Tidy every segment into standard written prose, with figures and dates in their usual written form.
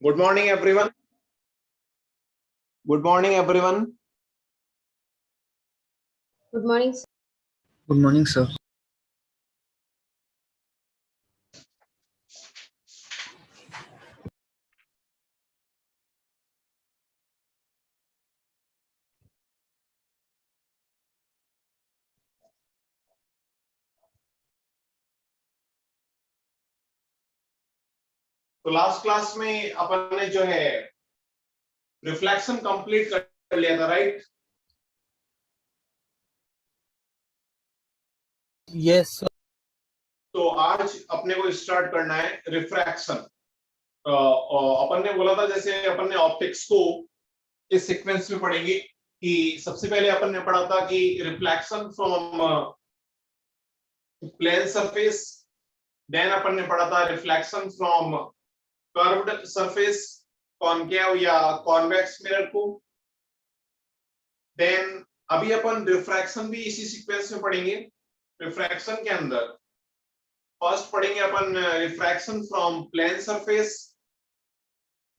Good morning, everyone. Good morning, everyone. Good morning, sir. Good morning, sir. तो last class में अपन ने जो है रिफ्लेक्शन कंप्लीट कर लिया था, राइट? Yes, sir. तो आज अपने को स्टार्ट करना है रिफ्रैक्शन। अपन ने बोला था जैसे अपन ने ऑप्टिक्स को इस सीक्वेंस में पढ़ेंगे कि सबसे पहले अपन ने पढ़ा था कि reflection from plane surface, then अपन ने पढ़ा था reflection from curved surface, concave या कॉन्वेक्स मिरर को। देन अभी अपन रिफ्रैक्शन भी इसी सीक्वेंस में पढ़ेंगे। रिफ्रैक्शन के अंदर फर्स्ट पढ़ेंगे अपन refraction from plane surface,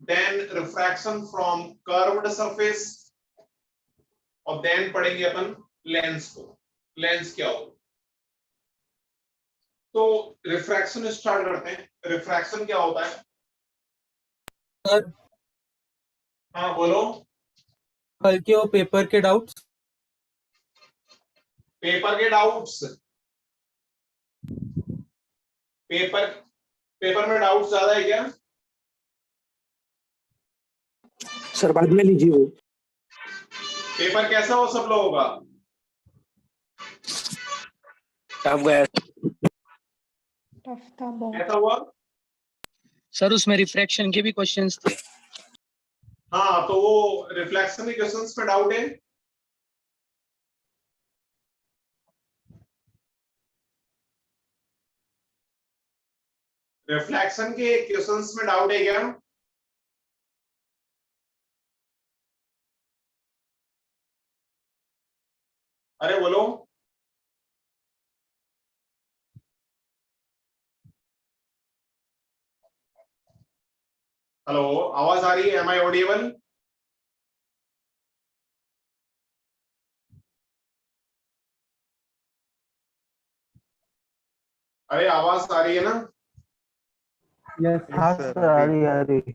then refraction from curved surface, और देन पढ़ेंगे अपन लेंस को। लेंस क्या हो? तो रिफ्रैक्शन स्टार्ट करते हैं। रिफ्रैक्शन क्या होता है सर, हाँ बोलो। हल्के और पेपर के डाउट्स। पेपर के डाउट्स, पेपर में डाउट्स ज्यादा है क्या? सर बाद में लीजिए वो। पेपर कैसा हो सब लोगों का? टफ गया टफ था बहुत। कैसा हुआ? सर उसमें रिफ्रैक्शन के भी क्वेश्चंस थे। हाँ, तो वो रिफ्लेक्शन के क्वेश्चंस पे डाउट है? रिफ्लेक्शन के क्वेश्चंस में डाउट है क्या? अरे बोलो। हेलो, आवाज आ रही है? Am I audible? अरे आवाज आ रही है ना? हाँ सर आ रही।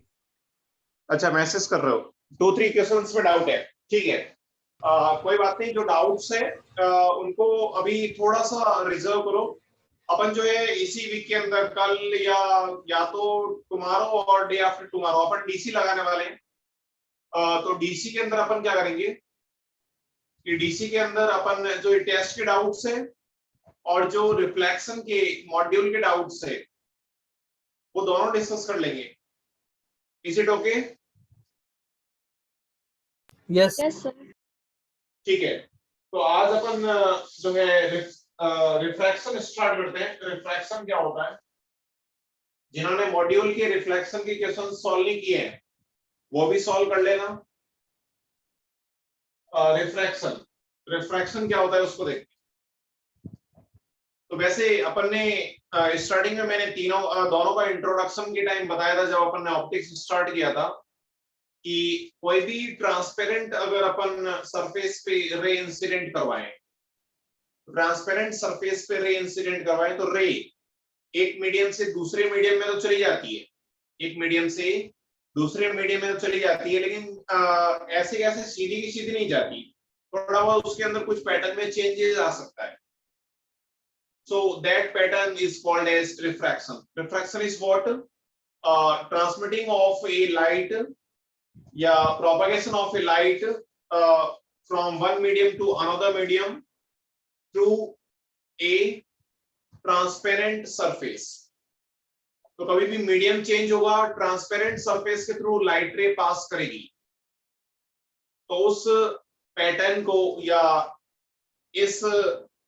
अच्छा, मैसेज कर रहे हो। 2-3 क्वेश्चंस में डाउट है, ठीक है। कोई बात नहीं, जो डाउट्स है उनको अभी थोड़ा सा रिजर्व करो। अपन जो है इसी वीक के अंदर कल या तो टुमारो और डे आफ्टर टुमारो अपन डीसी लगाने वाले हैं। तो डीसी के अंदर अपन क्या करेंगे कि डीसी के अंदर अपन जो टेस्ट के डाउट्स है और जो रिफ्लेक्शन के मॉड्यूल के डाउट्स है वो दोनों डिस्कस कर लेंगे। Is it okay? Yes yes sir. ठीक है, तो आज अपन जो है रिफ्रैक्शन स्टार्ट करते हैं। रिफ्रैक्शन क्या होता है? जिन्होंने मॉड्यूल के रिफ्लेक्शन के क्वेश्चन सॉल्व नहीं किए हैं वो भी सॉल्व कर लेना। रिफ्रैक्शन रिफ्रैक्शन क्या होता है उसको देखते हैं। तो वैसे अपन ने स्टार्टिंग में मैंने दोनों का इंट्रोडक्शन के टाइम बताया था जब अपन ने ऑप्टिक्स स्टार्ट किया था कि कोई भी ट्रांसपेरेंट अगर अपन सरफेस पे रे इंसिडेंट करवाएं, ट्रांसपेरेंट सरफेस पे रे इंसिडेंट करवाएं तो रे एक मीडियम से दूसरे मीडियम में तो चली जाती है, एक मीडियम से दूसरे मीडियम में तो चली जाती है, लेकिन ऐसे कैसे सीधी की सीधी नहीं जाती, थोड़ा बहुत उसके अंदर कुछ पैटर्न में चेंजेस आ सकता है। So that pattern is called as refraction. Refraction is what? Transmitting of a light, yeah, propagation of a light from one medium to another medium through a transparent surface. तो कभी भी medium change होगा, transparent surface के through light रे पास करेगी, तो उस pattern को या इस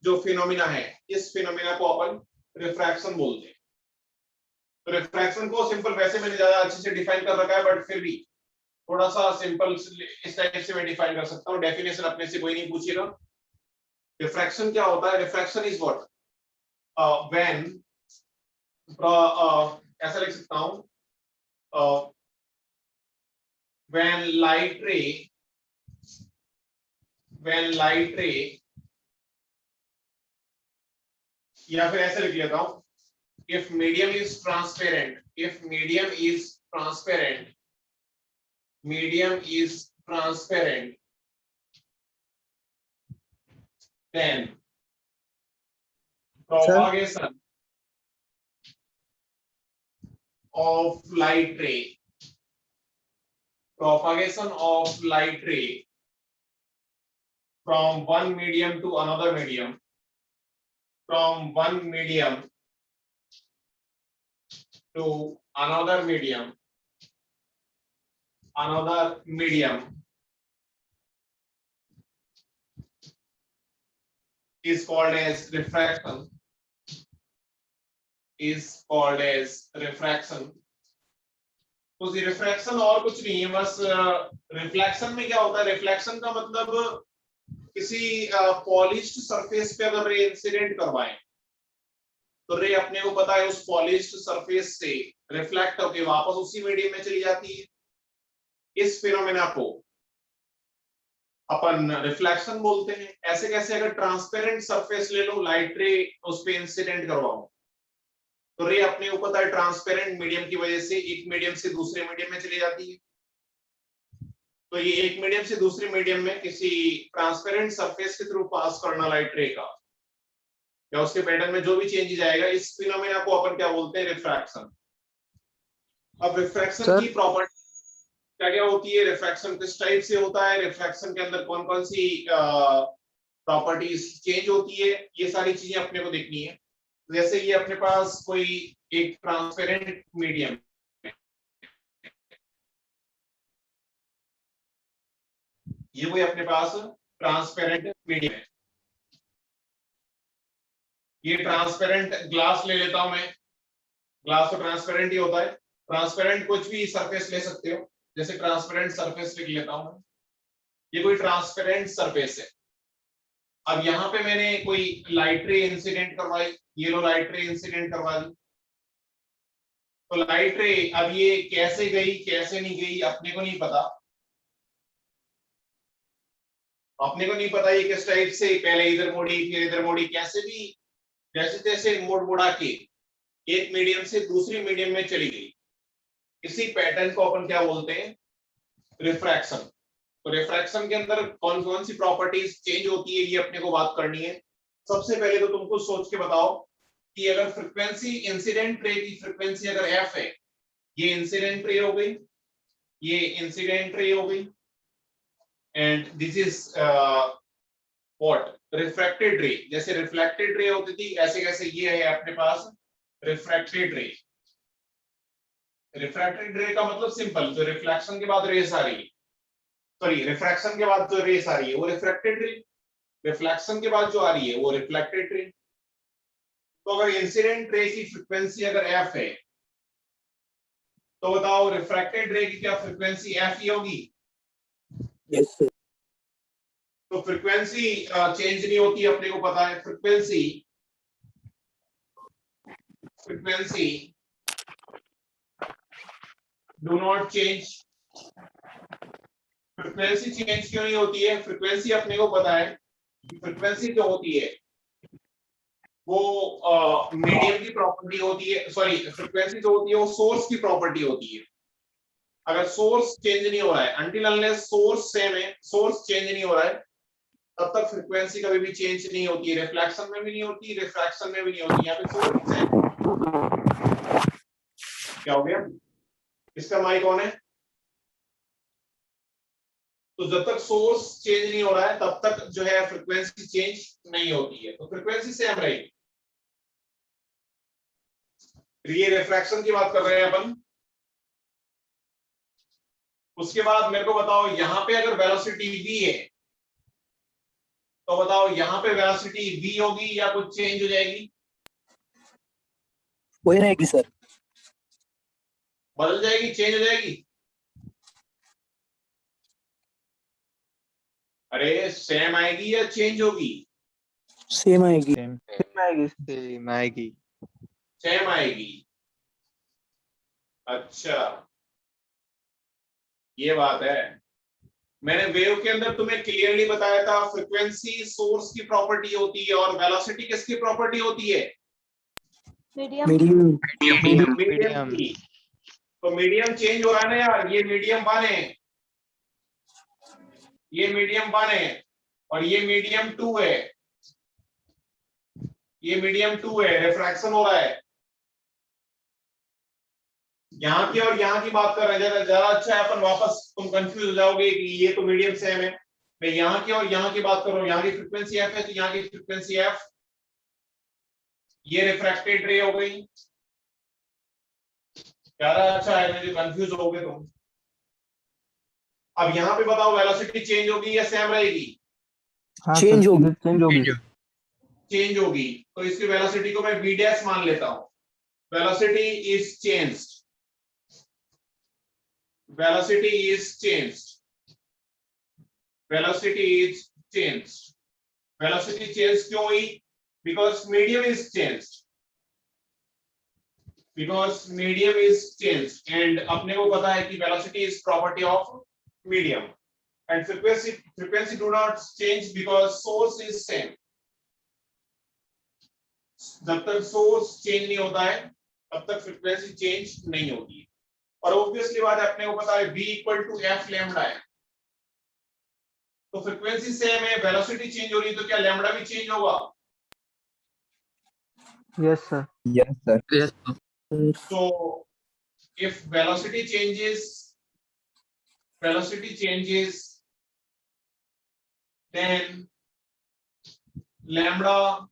जो फिनोमिना है इस फिनोमिना को अपन रिफ्रैक्शन बोलते हैं। तो रिफ्रैक्शन को सिंपल वैसे मैंने ज्यादा अच्छे से डिफाइन कर रखा है, बट फिर भी थोड़ा सा सिंपल इस टाइप से मैं डिफाइन कर सकता हूँ। डेफिनेशन अपने से कोई नहीं पूछेगा। रिफ्रैक्शन क्या होता है? रिफ्रैक्शन इज व्हाट व्हेन ऐसा लिख सकता हूं, when light ray या फिर ऐसे लिख लेता हूं, if medium is transparent, then propagation of light ray from one medium to another medium, from one medium to another medium is called as refraction. तो रिफ्रैक्शन और कुछ नहीं है, बस रिफ्लेक्शन में क्या होता है, रिफ्लेक्शन का मतलब किसी पॉलिश्ड सरफेस पे अगर रे इंसिडेंट करवाएं तो रे अपने को पता है उस पॉलिश्ड सरफेस से रिफ्लेक्ट होकर वापस उसी मीडियम में चली जाती है। इस फिनोमेना को अपन रिफ्लेक्शन बोलते हैं। ऐसे कैसे, अगर ट्रांसपेरेंट सरफेस ले लो, लाइट रे उस पे इंसिडेंट करवाओ तो रे अपने को पता है ट्रांसपेरेंट मीडियम की वजह से एक मीडियम से दूसरे मीडियम में चली जाती है। तो ये एक मीडियम से दूसरे मीडियम में किसी ट्रांसपेरेंट सरफेस के थ्रू पास करना लाइट रे का, या उसके पैटर्न में जो भी चेंज जाएगा, इस फिनोमेना को अपन क्या बोलते हैं, रिफ्रैक्शन। अब रिफ्रैक्शन की प्रॉपर्टी क्या क्या होती है, रिफ्रैक्शन किस टाइप से होता है, रिफ्रैक्शन के अंदर कौन कौन सी प्रॉपर्टीज चेंज होती है, ये सारी चीजें अपने को देखनी है। जैसे ये अपने पास कोई एक ट्रांसपेरेंट मीडियम, ये कोई अपने पास ट्रांसपेरेंट मीडियम है, ये ट्रांसपेरेंट ग्लास ले लेता हूं मैं, ग्लास तो ट्रांसपेरेंट ही होता है। ट्रांसपेरेंट कुछ भी सरफेस ले सकते हो, जैसे ट्रांसपेरेंट सरफेस लिख लेता हूं मैं, ये कोई ट्रांसपेरेंट सरफेस है। अब यहाँ पे मैंने कोई लाइट रे इंसिडेंट करवाई, ये लो लाइट रे इंसिडेंट करवा दी, तो लाइट रे अब ये कैसे गई कैसे नहीं गई अपने को नहीं पता, ये किस टाइप से पहले इधर मोड़ी फिर इधर मोड़ी, कैसे भी जैसे तैसे मोड़ मोड़ा के एक मीडियम से दूसरी मीडियम में चली गई। इसी पैटर्न को अपन क्या बोलते हैं, रिफ्रैक्शन। तो रिफ्रैक्शन के अंदर कौन कौन सी प्रॉपर्टीज चेंज होती है ये अपने को बात करनी है। सबसे पहले तो तुमको सोच के बताओ कि अगर फ्रीक्वेंसी, इंसिडेंट रे की फ्रीक्वेंसी अगर एफ है, ये इंसिडेंट रे हो गई, ये इंसिडेंट रे हो गई, and this is what, refracted रे। जैसे रिफ्लेक्टेड रे होती थी, ऐसे कैसे ये है अपने पास रिफ्रैक्टेड रे। रिफ्रैक्टेड रे का मतलब सिंपल, जो रिफ्लेक्शन के बाद रेस आ रही है, सॉरी रिफ्रैक्शन के बाद जो रेस आ रही है वो रिफ्रैक्टेड रे, रिफ्लेक्शन के बाद जो आ रही है वो रिफ्लेक्टेड रे। तो अगर इंसिडेंट रे की फ्रीक्वेंसी अगर एफ है तो बताओ रिफ्रैक्टेड रे की क्या फ्रीक्वेंसी एफ ही होगी? Yes sir. तो फ्रीक्वेंसी चेंज नहीं होती, अपने को पता है frequency do not change. Frequency change क्यों नहीं होती है? फ्रीक्वेंसी अपने को पता है, फ्रीक्वेंसी जो होती है वो मीडियम की प्रॉपर्टी होती है, सॉरी फ्रीक्वेंसी जो होती है वो सोर्स की प्रॉपर्टी होती है। अगर सोर्स चेंज नहीं हो रहा है, अनटिल अनलेस सोर्स सेम है, सोर्स चेंज नहीं हो रहा है, तब तक फ्रीक्वेंसी कभी भी चेंज नहीं होती है। रिफ्लेक्शन में भी नहीं होती, रिफ्रैक्शन में भी नहीं होती। यहाँ पे सोर्स है, क्या हो गया, इसका माइक ऑन है। तो जब तक सोर्स चेंज नहीं हो रहा है तब तक जो है फ्रीक्वेंसी चेंज नहीं होती है, तो फ्रीक्वेंसी सेम रहेगी। ये रिफ्रैक्शन की बात कर रहे हैं अपन। उसके बाद मेरे को बताओ, यहां पे अगर वेलोसिटी v है तो बताओ यहां पे वेलोसिटी v होगी या कुछ चेंज हो जाएगी? वही रहेगी सर। बदल जाएगी, चेंज हो जाएगी? अरे सेम आएगी या चेंज होगी? सेम आएगी। सेम आएगी। अच्छा, ये बात है। मैंने वेव के अंदर तुम्हें क्लियरली बताया था फ्रीक्वेंसी सोर्स की प्रॉपर्टी होती है और वेलोसिटी किसकी प्रॉपर्टी होती है? मीडियम मीडियम मीडियम की। तो मीडियम चेंज हो रहा है ना यार, ये मीडियम 1 है, ये मीडियम 1 है और ये मीडियम 2 है, ये मीडियम 2 है, रिफ्रैक्शन हो रहा है। यहाँ की और यहाँ की बात कर रहे हैं, जरा अच्छा है अपन वापस, तुम कंफ्यूज हो जाओगे कि ये तो मीडियम सेम है। मैं यहाँ की और यहाँ की बात कर रहा हूँ, यहाँ की फ्रीक्वेंसी एफ है तो यहाँ की फ्रीक्वेंसी एफ, ये रिफ्रैक्टेड रे हो गई। ज्यादा अच्छा है, मुझे कंफ्यूज हो गए तुम। अब यहाँ पे बताओ वेलोसिटी चेंज होगी या सेम रहेगी? चेंज होगी चेंज होगी, तो इसकी वेलोसिटी को मैं v डैश मान लेता हूं। Velocity is changed, velocity is changed, velocity is changed, velocity change क्यों हुई? Because medium is changed, because medium is changed and अपने को पता है कि velocity is property of medium and frequency do not change because source is same। जब तक source change नहीं होता है तब तक फ्रीक्वेंसी चेंज नहीं होती है। और ऑब्वियसली बात है, अपने को पता है v equal to F lambda है, तो फ्रीक्वेंसी सेम है, वेलोसिटी चेंज हो रही है तो क्या लैम्डा भी चेंज होगा? Yes sir Yes, sir. So if velocity changes, then lambda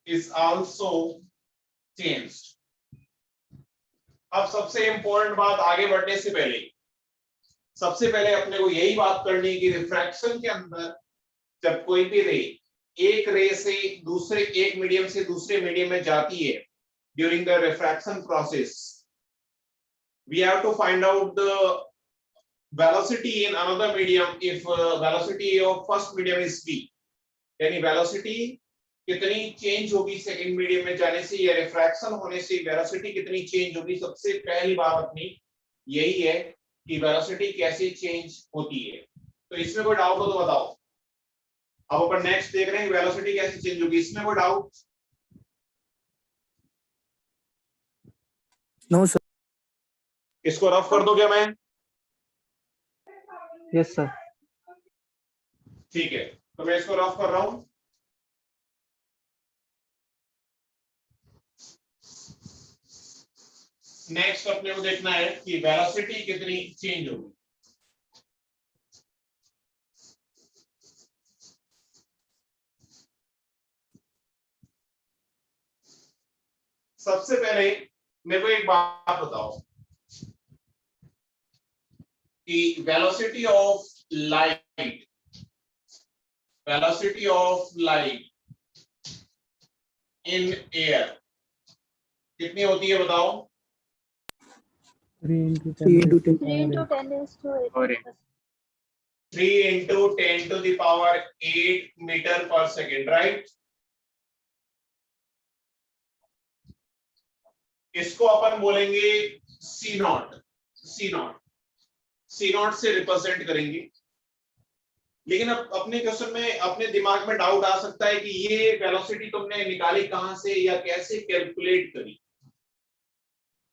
is also changed। अब सबसे इंपॉर्टेंट बात आगे बढ़ने से पहले, सबसे पहले अपने को यही बात करनी है कि रिफ्रैक्शन के अंदर जब कोई भी रे एक रे से दूसरे, एक मीडियम से दूसरे मीडियम में जाती है during the refraction process, we have to find out the velocity in another medium if velocity of first medium is v, यानी वेलोसिटी कितनी चेंज होगी सेकंड मीडियम में जाने से या रिफ्रैक्शन होने से वेलोसिटी कितनी चेंज होगी। सबसे पहली बात अपनी यही है कि वेलोसिटी कैसे चेंज होती है। तो इसमें कोई डाउट हो तो बताओ। अब अपन नेक्स्ट देख रहे हैं वेलोसिटी कैसे चेंज होगी, इसमें कोई डाउट? नो सर इसको रफ कर दो क्या मैं? यस सर ठीक है, तो मैं इसको रफ कर रहा हूं। नेक्स्ट अपने को देखना है कि वेलोसिटी कितनी चेंज होगी। सबसे पहले मेरे को एक बात बताओ कि velocity of light in air कितनी होती है बताओ? 3 into 10 3 into 10 is to 8 3 into 10 to the power 8 meter per second, right? इसको अपन बोलेंगे सी नॉट, सी नॉट से रिप्रेजेंट करेंगे। लेकिन अब अपने क्वेश्चन में अपने दिमाग में डाउट आ सकता है कि ये वेलोसिटी तुमने निकाली कहां से या कैसे कैलकुलेट करी?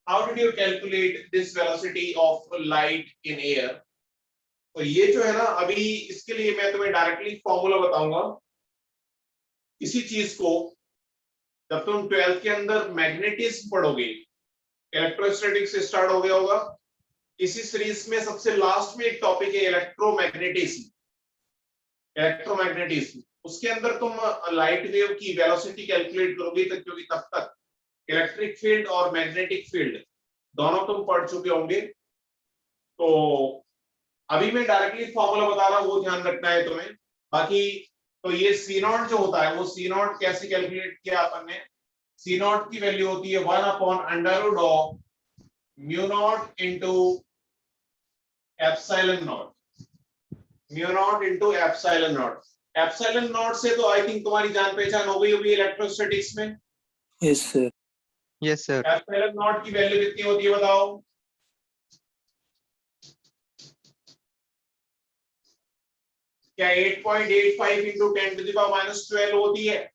How did you calculate this velocity of light in air? तो ये जो है ना, अभी इसके लिए मैं तुम्हें डायरेक्टली फॉर्मूला बताऊंगा। इसी चीज को जब तुम 12th के अंदर मैग्नेटिज्म पढ़ोगे, इलेक्ट्रोस्टैटिक्स से स्टार्ट हो गया होगा, इसी सीरीज में सबसे लास्ट में एक टॉपिक है इलेक्ट्रोमैग्नेटिज्म। उसके अंदर तुम लाइट वेव की वेलोसिटी कैलकुलेट करोगे तक, क्योंकि तब तक इलेक्ट्रिक फील्ड और मैग्नेटिक फील्ड दोनों तुम पढ़ चुके होंगे। तो अभी मैं डायरेक्टली फॉर्मूला बता रहा हूं, वो ध्यान रखना है तुम्हें। बाकी तो ये सी नॉट जो होता है, वो सी नॉट कैसे कैलकुलेट किया अपन ने? सी नॉट की वैल्यू होती है 1/√ऑफ mu not into epsilon not, mu not into epsilon not. Epsilon not से तो आई थिंक तुम्हारी जान पहचान हो गई होगी इलेक्ट्रोस्टैटिक्स में। यस सर एप्सिलॉन नॉट की वैल्यू कितनी होती है बताओ? क्या 8.85 into 10 to the power minus 12 होती है?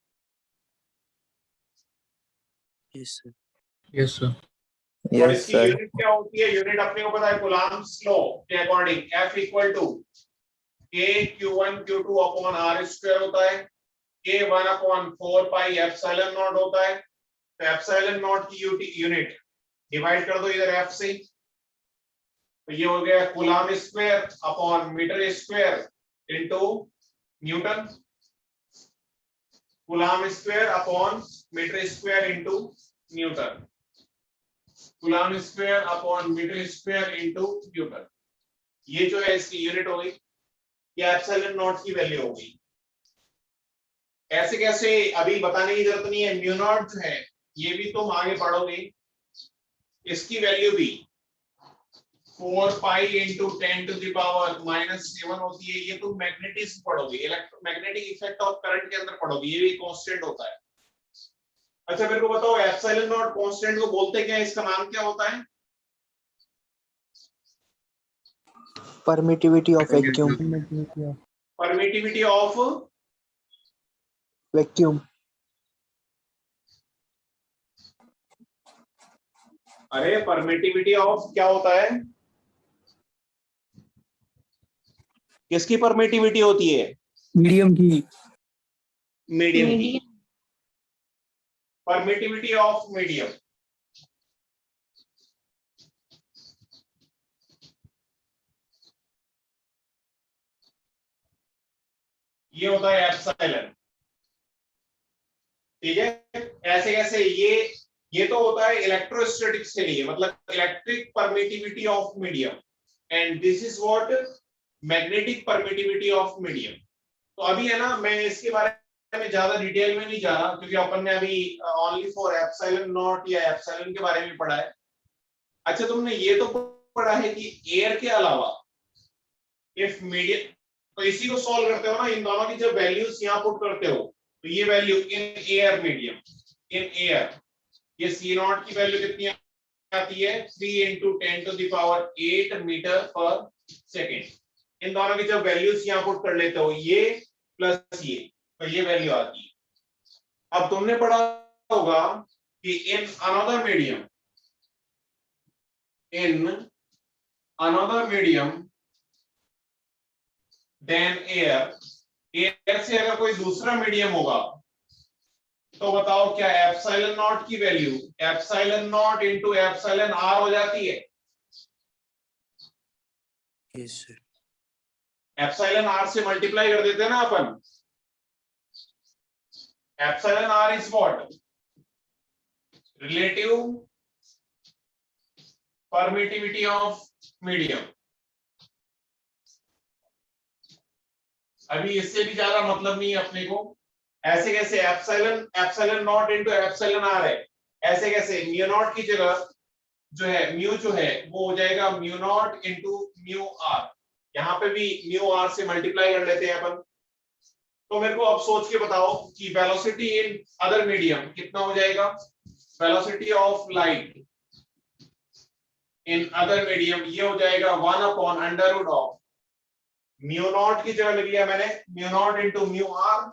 Yes, sir. Yes, sir. और Yes, इसकी sir. यूनिट क्या होती है? यूनिट अपने को पता है कूलम्ब्स लॉ के according F equal to K Q1 Q2 upon R square होता है, K1 upon 4 pi epsilon not होता है। तो एप्सिलॉन नॉट की यूनिट डिवाइड कर दो इधर F से, तो ये हो गया coulomb square upon metre square into newton, coulomb square upon metre square into newton, coulomb square upon metre square into newton. ये जो है इसकी यूनिट हो गई, ये एप्सिलॉन नॉट की वैल्यू हो गई। ऐसे कैसे अभी बताने की जरूरत नहीं है, म्यू नॉट जो है ये भी तुम आगे पढ़ोगे, इसकी वैल्यू भी 4 pi into 10 to the power minus 7 होती है। ये तुम मैग्नेटिज्म पढ़ोगे, इलेक्ट्रोमैग्नेटिक इफेक्ट ऑफ करंट के अंदर पढ़ोगे, ये भी कांस्टेंट होता है। अच्छा मेरे को बताओ एप्सिलॉन नॉट कांस्टेंट को बोलते क्या है, इसका नाम क्या होता है? Permittivity of vacuum. Permittivity of Vacuum. अरे परमिटिविटी ऑफ क्या होता है? किसकी परमिटिविटी होती है? मीडियम की। मीडियम की। परमिटिविटी ऑफ मीडियम, ये होता है एप्सिलॉन। ठीक है, ऐसे कैसे ये तो होता है इलेक्ट्रोस्टैटिक्स के लिए, मतलब electric permittivity of medium, and this is what magnetic permittivity of medium. तो अभी है ना, मैं इसके बारे में ज्यादा डिटेल में नहीं जा रहा क्योंकि अपन ने अभी ओनली फॉर एप्सिलॉन नॉट या एप्सिलॉन के बारे में पढ़ा है। अच्छा तुमने ये तो पढ़ा है कि एयर के अलावा इफ मीडियम, तो इसी को सॉल्व करते हो ना, इन दोनों की जब वैल्यूज यहां पुट करते हो तो ये value in air medium, in air, ये सी नॉट की वैल्यू कितनी आती है? 3 into 10 to the power 8 metre per second. इन दोनों की जब वैल्यूज यहां पुट कर लेते हो, ये प्लस ये, तो ये वैल्यू आती है। अब तुमने पढ़ा होगा कि in another medium than air, air से अगर कोई दूसरा मीडियम होगा तो बताओ क्या एप्सिलॉन नॉट की value epsilon not into epsilon r हो जाती है? Yes, sir. एप्सिलॉन आर से मल्टीप्लाई कर देते हैं ना अपन। Epsilon r is what? Relative permittivity of medium. अभी इससे भी ज्यादा मतलब नहीं है अपने को। ऐसे कैसे epsilon naught into epsilon R है, ऐसे कैसे म्यू नॉट की जगह जो है म्यू जो है वो हो जाएगा mu naught into mu R. यहाँ पे भी म्यू आर से मल्टीप्लाई कर लेते हैं अपन। तो मेरे को अब सोच के बताओ कि वेलोसिटी इन अदर मीडियम कितना हो जाएगा? Velocity of light in other medium ये हो जाएगा 1 upon under root of mu naught की जगह लिख लिया मैंने mu not into mu R,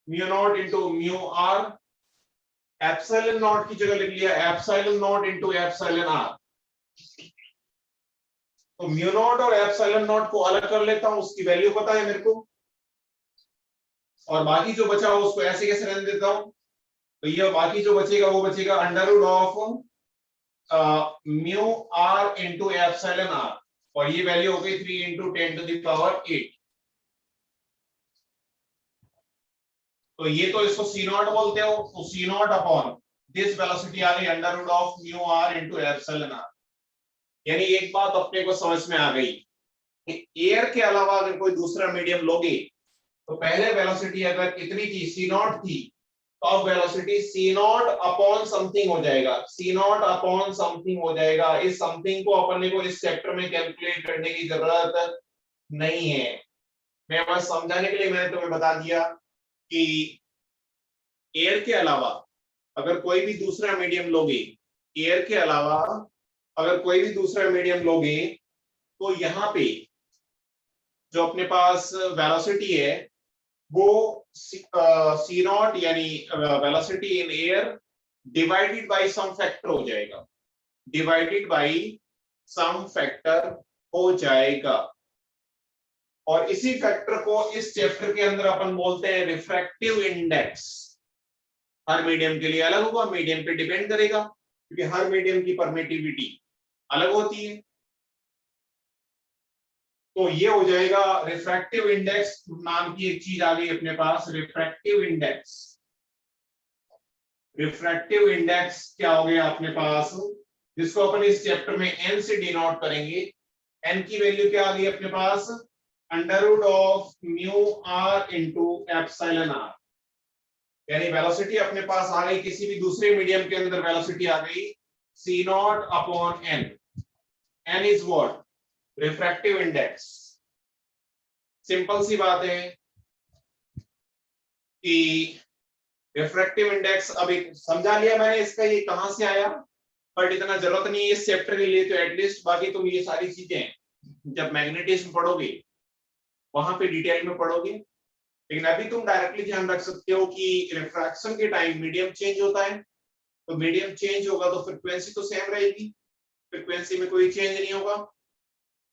mu not into mu R. Epsilon not की जगह लिख लिया epsilon not into epsilon R. तो म्यू नॉट और एप्सिलॉन नॉट को अलग कर लेता हूं, उसकी वैल्यू पता है मेरे को, और बाकी जो बचा हो उसको ऐसे कैसे रहने देता हूं। तो ये बाकी जो बचेगा वो बचेगा under root of mu R into epsilon R, और ये वैल्यू हो गई 3 इंटू 10 टू द पावर 8। तो ये तो इसको सी नॉट बोलते हो, तो C naught upon this velocity आ गई under root of mu R into epsilon R. यानी एक बात अपने को समझ में आ गई कि एयर के अलावा अगर कोई दूसरा मीडियम लोगे तो पहले वेलोसिटी अगर कितनी थी? सी नॉट थी, तो अब velocity C naught upon something हो जाएगा, सी नॉट अपॉन समथिंग हो जाएगा। इस समथिंग को अपने को इस चैप्टर में कैलकुलेट करने की जरूरत नहीं है। मैं बस समझाने के लिए मैंने तुम्हें बता दिया कि एयर के अलावा अगर कोई भी दूसरा मीडियम लोगे, एयर के अलावा अगर कोई भी दूसरा मीडियम लोगे तो यहाँ पे जो अपने पास वेलोसिटी है वो सी नॉट यानी velocity in air divided by some factor हो जाएगा, डिवाइडेड बाय सम फैक्टर हो जाएगा। और इसी फैक्टर को इस चैप्टर के अंदर अपन बोलते हैं रिफ्रैक्टिव इंडेक्स। हर मीडियम के लिए अलग होगा, मीडियम पे डिपेंड करेगा, क्योंकि हर मीडियम की परमिटिविटी अलग होती है। तो ये हो जाएगा रिफ्रैक्टिव इंडेक्स नाम की एक चीज आ गई अपने पास, रिफ्रैक्टिव इंडेक्स। रिफ्रैक्टिव इंडेक्स क्या हो गया अपने पास, जिसको अपन इस चैप्टर में n से डिनोट करेंगे। n की वैल्यू क्या आ गई अपने पास, under root of mu r into epsilon r। यानी वेलोसिटी अपने पास आ गई, किसी भी दूसरे मीडियम के अंदर वेलोसिटी आ गई c not upon n। n is what, refractive index. Simple सी बात है कि रिफ्रैक्टिव इंडेक्स अभी समझा लिया मैंने इसका ये कहां से आया, बट इतना जरूरत नहीं है इस चैप्टर के लिए, तो एटलीस्ट बाकी तुम ये सारी चीजें जब मैग्नेटिज्म पढ़ोगे वहां पे डिटेल में पढ़ोगे। लेकिन अभी तुम डायरेक्टली ध्यान रख सकते हो कि रिफ्रैक्शन के टाइम मीडियम चेंज होता है, तो मीडियम चेंज होगा तो फ्रीक्वेंसी तो सेम रहेगी, फ्रीक्वेंसी में कोई चेंज नहीं होगा।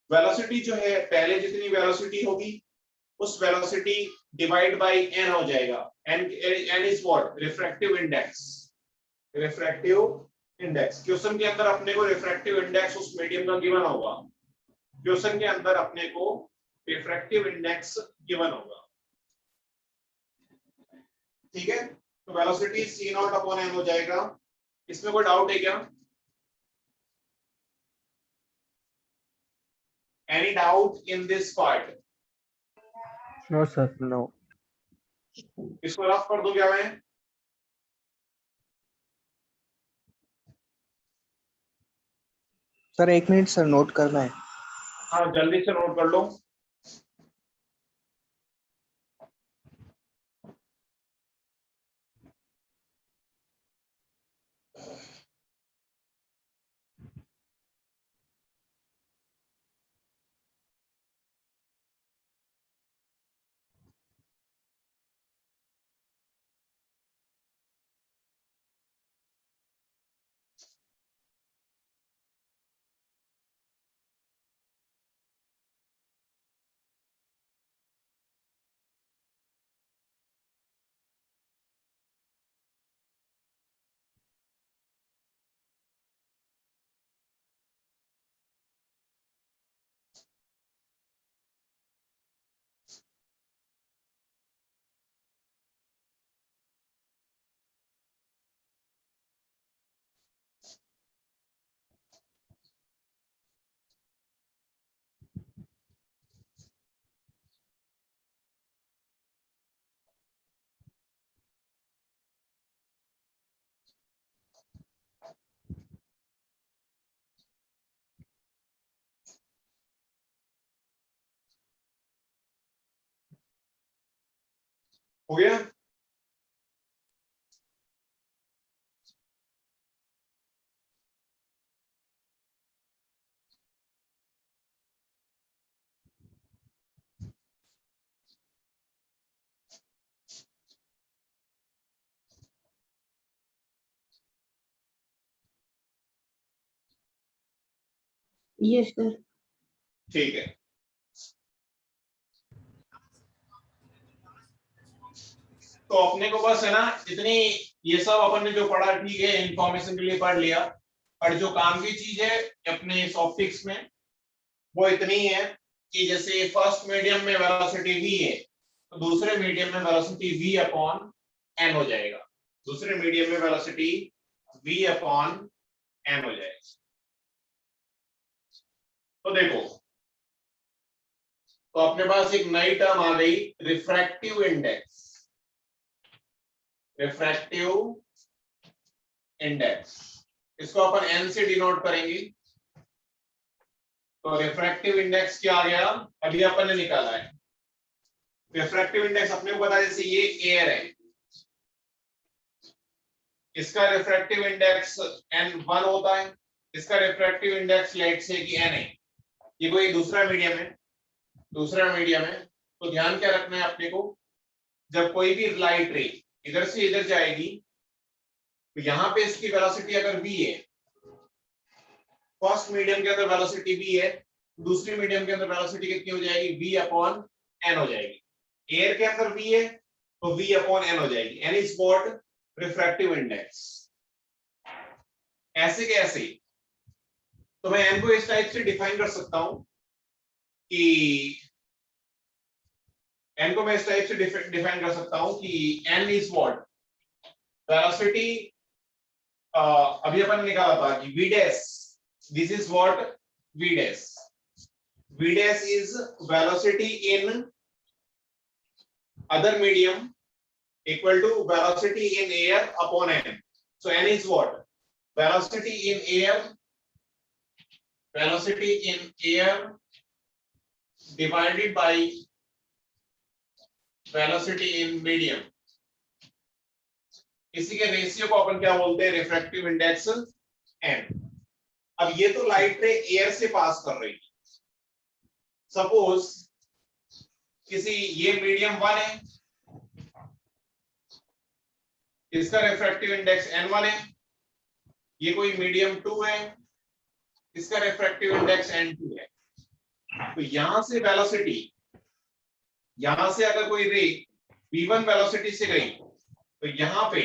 वेलोसिटी जो है पहले जितनी वेलोसिटी होगी उस वेलोसिटी डिवाइड बाय n हो जाएगा। n is what, refractive index. Refractive index question के अंदर अपने को रिफ्रैक्टिव इंडेक्स उस मीडियम का गिवन होगा, क्वेश्चन के अंदर अपने को रिफ्रैक्टिव इंडेक्स गिवन होगा। ठीक है, तो velocity c not upon n हो जाएगा। इसमें कोई डाउट है क्या? Any doubt in this part? No, sir. No. इसको रफ कर दूं क्या मैं? सर 1 मिनट सर, नोट करना है। हाँ जल्दी से नोट कर लो। हो गया? Yes, sir. ठीक है, तो अपने को बस है ना इतनी, ये सब अपन ने जो पढ़ा ठीक है, इंफॉर्मेशन के लिए पढ़ लिया, पर जो काम की चीज है अपने इस ऑप्टिक्स में वो इतनी है कि जैसे फर्स्ट मीडियम में वेलोसिटी v है तो दूसरे मीडियम में वेलोसिटी v अपॉन n हो जाएगा। दूसरे मीडियम में वेलोसिटी v अपॉन n हो जाएगा। तो देखो, तो अपने पास एक नई टर्म आ गई, रिफ्रैक्टिव इंडेक्स। रिफ्रैक्टिव इंडेक्स, इसको अपन n से डिनोट करेंगे। तो रिफ्रैक्टिव इंडेक्स क्या आ गया, अभी अपन ने निकाला है। रिफ्रैक्टिव इंडेक्स अपने को पता है, जैसे ये एयर है, इसका रिफ्रैक्टिव इंडेक्स n1 होता है, इसका रिफ्रैक्टिव इंडेक्स लेट से कि n है। ये कोई दूसरा मीडियम है, दूसरा मीडियम है। तो ध्यान क्या रखना है अपने को, जब कोई भी लाइट रे इधर से इधर जाएगी तो यहाँ पे इसकी वेलोसिटी अगर v है, फर्स्ट मीडियम के अंदर वेलोसिटी v है, दूसरी मीडियम के अंदर वेलोसिटी कितनी हो जाएगी, v अपॉन n हो जाएगी। एयर के अंदर v है तो v अपॉन n हो जाएगी। n is what, refractive index. ऐसे के ऐसे तो मैं n को इस टाइप से डिफाइन कर सकता हूं कि n को मैं इस टाइप से डिफाइन कर सकता हूं कि n इज व्हाट, वेलोसिटी अभी अपन ने निकाला था कि v dash, this is what v dash, v dash is velocity in other medium equal to velocity in air upon n. So n is what, velocity in air, velocity in air divided by velocity in medium. इसी के ratio को अपन क्या बोलते हैं, refractive index n। अब ये तो light रे एयर से पास कर रही है, सपोज किसी, ये मीडियम 1 है, इसका रिफ्रैक्टिव इंडेक्स n1 है, ये कोई मीडियम 2 है, इसका रिफ्रैक्टिव इंडेक्स n2 है। तो यहां से वेलोसिटी, यहां से अगर कोई रे v1 वेलोसिटी से गई तो यहाँ पे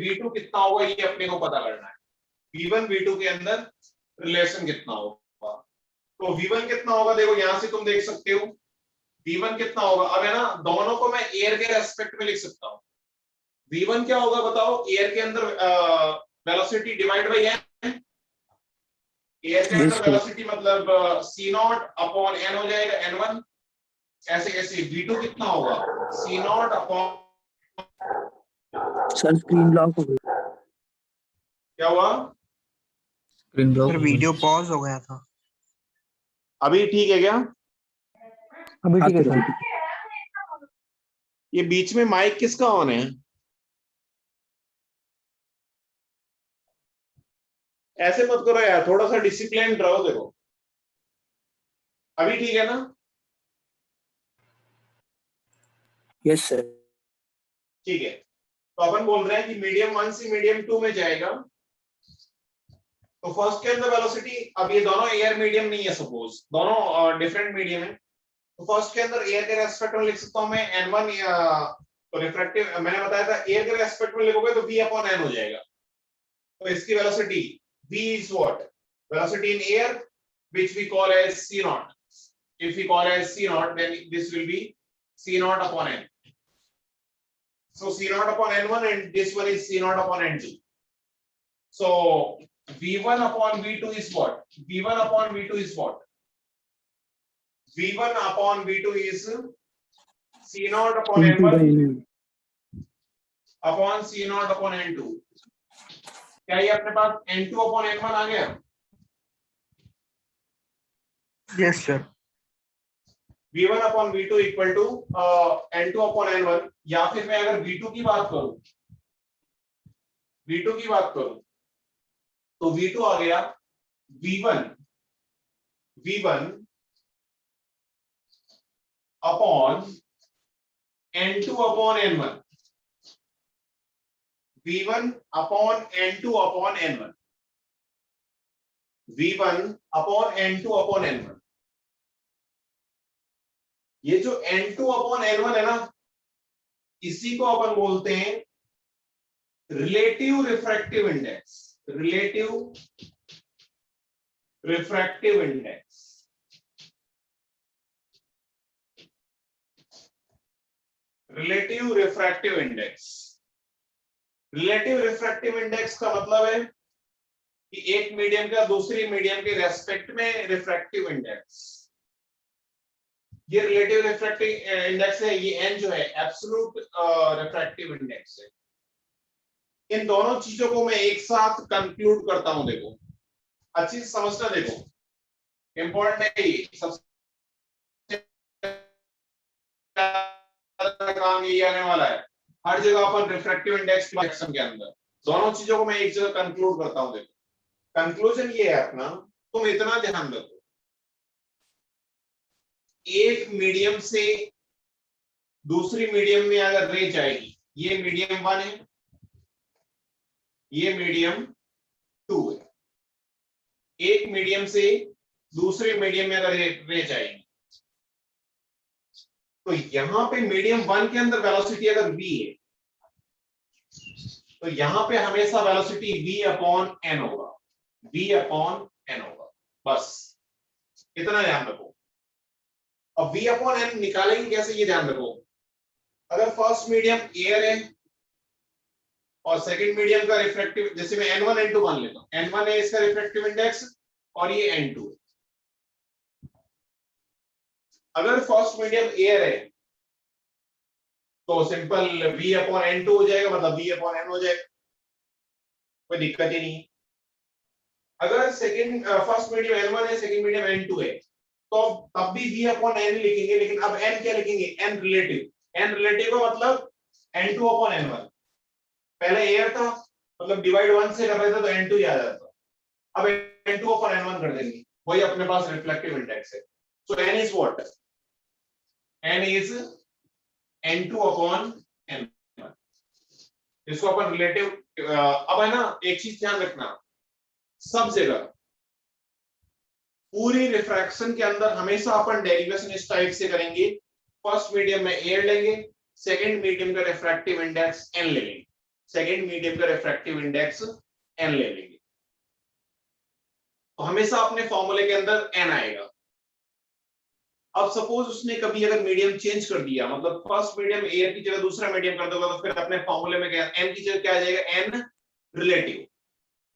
v2 कितना होगा ये अपने को पता करना है। v1 v2 के अंदर रिलेशन कितना होगा, तो v1 कितना होगा, देखो यहां से तुम देख सकते हो v1 कितना होगा। अब है ना, दोनों को मैं एयर के रेस्पेक्ट में लिख सकता हूँ। v1 क्या होगा बताओ, एयर के अंदर velocity divide by n, air के अंदर वेलोसिटी मतलब c नॉट अपॉन n हो जाएगा, n1। ऐसे कैसे v2 कितना होगा, c not upon, sir screen lock हो गई। क्या हुआ, screen lock sir video pause हो गया था। अभी ठीक है क्या, अभी ठीक है सर। ये बीच में माइक किसका ऑन है, ऐसे मत करो यार, थोड़ा सा डिसिप्लिन रहो। देखो अभी ठीक है ना, यस सर। ठीक है। तो अपन बोल रहे हैं कि मीडियम 1 से मीडियम 2 में जाएगा, तो फर्स्ट के अंदर वेलोसिटी, अब ये दोनों एयर मीडियम नहीं है, सपोज दोनों डिफरेंट मीडियम है, तो फर्स्ट के अंदर एयर के रेस्पेक्ट में लिख सकता हूं मैं n1, तो रिफ्रैक्टिव मैंने बताया था एयर के रेस्पेक्ट में लिखोगे तो v अपॉन n हो जाएगा। तो इसकी velocity v is what, velocity in air which we call as c naught. If we call as c naught then this will be c not upon n। So c naught upon n1 and this one is c naught upon n2. So v1 upon v2 is what? v1 upon v2 is what? v1 upon v2 is c naught upon n1 upon c naught upon n2। क्या ये अपने पास n2 upon n1 आ गया? Yes sir. v1 upon v2 equal to n2 upon n1। या फिर मैं अगर v2 की बात करूं, तो v2 आ गया v1 upon n2 upon n1, v1 upon n2 upon n1, v1 upon n2 upon n1। ये जो n2 अपॉन n1 है ना, इसी को अपन बोलते हैं relative refractive index. Relative refractive index, relative refractive index. Relative refractive index का मतलब है कि एक मीडियम का दूसरी मीडियम के रेस्पेक्ट में रिफ्रैक्टिव इंडेक्स। ये रिलेटिव रिफ्रैक्टिव इंडेक्स है, ये n जो है एब्सोल्यूट रिफ्रैक्टिव इंडेक्स है। इन दोनों चीजों को मैं एक साथ कंक्लूड करता हूं। देखो अच्छी से समझना, देखो इंपॉर्टेंट है ये, सबसे काम ये आने वाला है। हर जगह अपन रिफ्रैक्टिव इंडेक्स क्वेश्चन के अंदर दोनों चीजों को मैं एक जगह कंक्लूड करता हूं। देखो कंक्लूजन ये है अपना, तुम इतना ध्यान रखो एक मीडियम से दूसरी मीडियम में अगर रे जाएगी, ये मीडियम 1 है, ये मीडियम 2 है, एक मीडियम से दूसरे मीडियम में अगर रे जाएगी, तो यहां पे मीडियम 1 के अंदर वेलोसिटी अगर v है, तो यहां पे हमेशा वेलोसिटी v अपॉन n होगा, v अपॉन n होगा, बस इतना ध्यान रखो। अब v अपॉन n निकालेंगे कैसे, ये ध्यान रखो। अगर फर्स्ट मीडियम एयर है और सेकंड मीडियम का रिफ्रैक्टिव, जैसे मैं n1 n2 मान लेता हूं, n1 है इसका रिफ्रैक्टिव इंडेक्स और ये n2 है। अगर फर्स्ट मीडियम एयर है तो सिंपल v अपॉन n2 हो जाएगा, मतलब v अपॉन n हो जाएगा, कोई दिक्कत ही नहीं है। अगर सेकंड फर्स्ट मीडियम n1 है, सेकंड मीडियम n2 है, तो तब भी v अपॉन n लिखेंगे, लेकिन अब n क्या लिखेंगे, n रिलेटिव। n रिलेटिव का मतलब n2 अपॉन n1। पहले एयर था, मतलब डिवाइड 1 से कर रहे थे तो n2 ही आ जाता, अब n2 अपॉन n1 कर देंगे, वही अपने पास रिफ्लेक्टिव इंडेक्स है। सो n is what, n is n2 upon n1, इसको अपन रिलेटिव। अब है ना, एक चीज ध्यान रखना, सब जगह पूरी रिफ्रैक्शन के अंदर हमेशा अपन डेरिवेशन इस टाइप से करेंगे, फर्स्ट मीडियम में एयर लेंगे, सेकंड मीडियम का रिफ्रैक्टिव इंडेक्स n ले लेंगे, सेकंड मीडियम का रिफ्रैक्टिव इंडेक्स n ले लेंगे, तो हमेशा अपने फॉर्मूले के अंदर n आएगा। अब सपोज उसने कभी अगर मीडियम चेंज कर दिया, मतलब फर्स्ट मीडियम एयर की जगह दूसरा मीडियम कर दोगे, तो फिर अपने फॉर्मूले में क्या, n की जगह क्या आ जाएगा, n relative.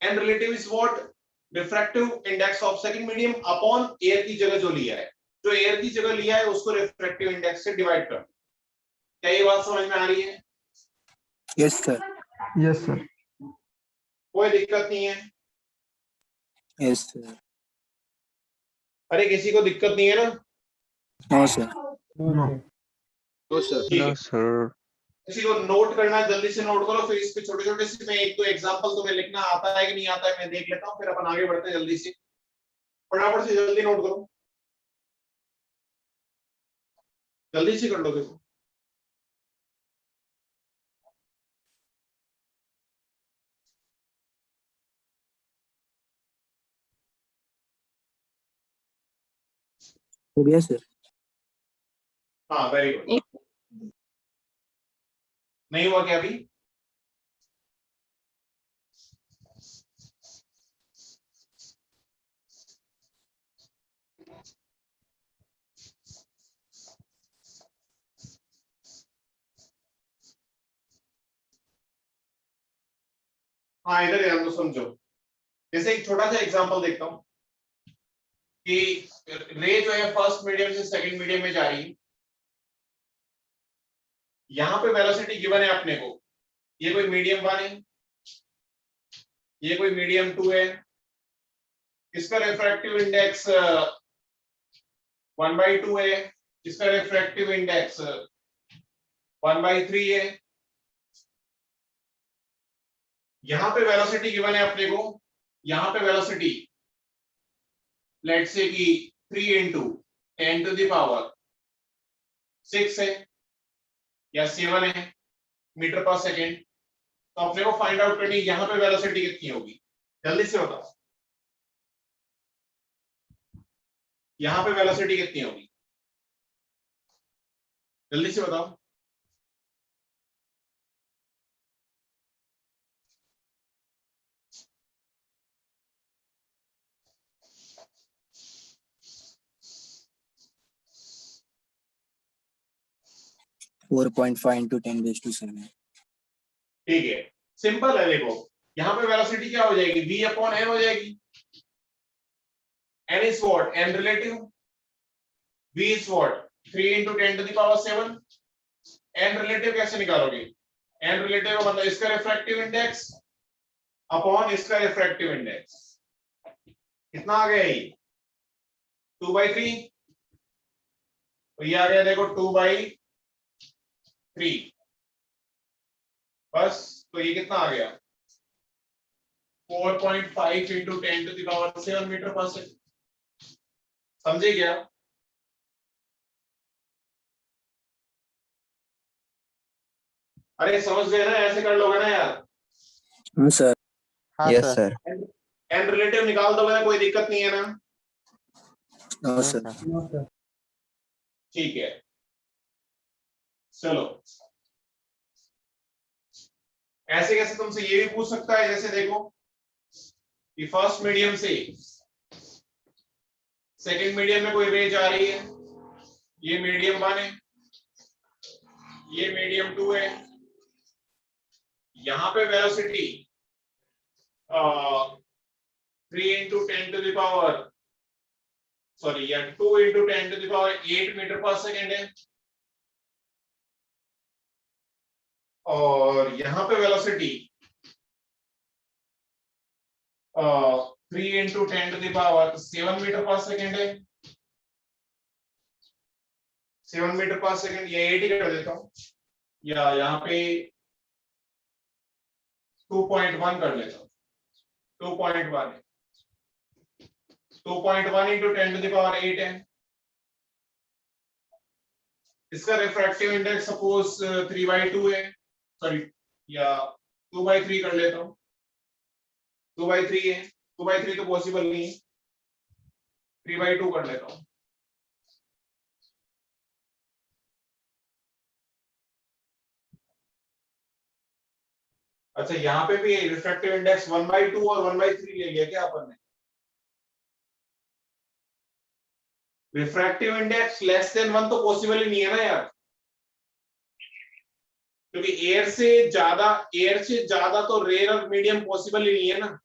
n relative is what, refractive index of second medium upon air की जगह जो लिया है, जो एयर की जगह लिया है उसको रिफ्रैक्टिव इंडेक्स से डिवाइड कर। क्या ये बात समझ में आ रही है? Yes sir. Yes sir. कोई दिक्कत नहीं है? Yes sir. अरे किसी को दिक्कत नहीं है ना? No sir. No no sir. ठीक है, सर। किसी को नोट करना है जल्दी से नोट करो, फिर इस पे छोटे छोटे से मैं एक दो एग्जांपल तुम्हें लिखना आता है कि नहीं आता है मैं देख लेता हूँ, फिर अपन आगे बढ़ते हैं। जल्दी से फटाफट से जल्दी नोट करो, जल्दी से कर लो देखो। हो गया सर। हाँ वेरी गुड। नहीं हुआ क्या अभी? हाँ इधर ध्यान दो, समझो। जैसे एक छोटा सा एग्जांपल देखता हूँ कि रे जो है फर्स्ट मीडियम से सेकंड मीडियम में जा रही है, यहाँ पे वेलोसिटी गिवन है अपने को, ये कोई मीडियम 1 है, ये कोई मीडियम 2 है, इसका रिफ्रैक्टिव इंडेक्स 1/2 है, इसका रिफ्रैक्टिव इंडेक्स 1/3 है। यहां पे वेलोसिटी गिवन है अपने को, यहां पे वेलोसिटी लेट्स से कि 3 × 10⁻6 है या 7 है मीटर पर सेकेंड। तो अपने को फाइंड आउट करनी है यहां पे वेलोसिटी कितनी होगी, जल्दी से बताओ, यहां पे वेलोसिटी कितनी होगी, जल्दी से बताओ। फोर 4.5 × 10⁻⁷। ठीक है, सिंपल है। देखो यहां पे वेलोसिटी क्या हो जाएगी, v अपॉन n हो जाएगी। n is what, n relative, v is what 3 × 10⁻7। n relative कैसे निकालोगे, n रिलेटिव का मतलब इसका रिफ्रैक्टिव इंडेक्स अपॉन इसका रिफ्रैक्टिव इंडेक्स, कितना आ गया ये 2/3, तो ये आ गया देखो 2/3 बस। तो ये कितना आ गया 4.5 × 10⁻7 मीटर पर सेकंड। समझे क्या? अरे समझ गए ना, ऐसे कर लोगे ना यार, हाँ सर। हाँ yes sir. Sir. And relative निकाल दोगे ना, कोई दिक्कत नहीं है ना? No no sir. सर। ठीक है, चलो। ऐसे कैसे तुमसे ये भी पूछ सकता है, जैसे देखो कि फर्स्ट मीडियम से सेकंड मीडियम में कोई रे जा रही है, ये मीडियम 1 है, ये मीडियम 2 है, यहां पे वेलोसिटी 3 into 10 to the power, sorry या 2 into 10 to the power 8 metre per second है, और यहां पे वेलोसिटी 3 into 10 to the power 7 metre per second है, 7 मीटर पर सेकेंड, ये 8 ही कर देता हूं, या यहाँ पे 2.1 कर लेता हूं, 2.1 2.1 into 10 to the power 8 है। इसका रिफ्रैक्टिव इंडेक्स सपोज 3/2 है, सॉरी या 2/3 कर लेता हूं, 2/3 है, 2/3 तो पॉसिबल नहीं है, 3/2 कर लेता हूं। अच्छा, यहाँ पे भी रिफ्रैक्टिव इंडेक्स 1/2 और 1/3 ले लिया क्या अपन ने? रिफ्रैक्टिव इंडेक्स लेस देन 1 तो पॉसिबल ही नहीं है ना यार, क्योंकि एयर से ज्यादा तो रेयर और मीडियम पॉसिबल ही नहीं है ना।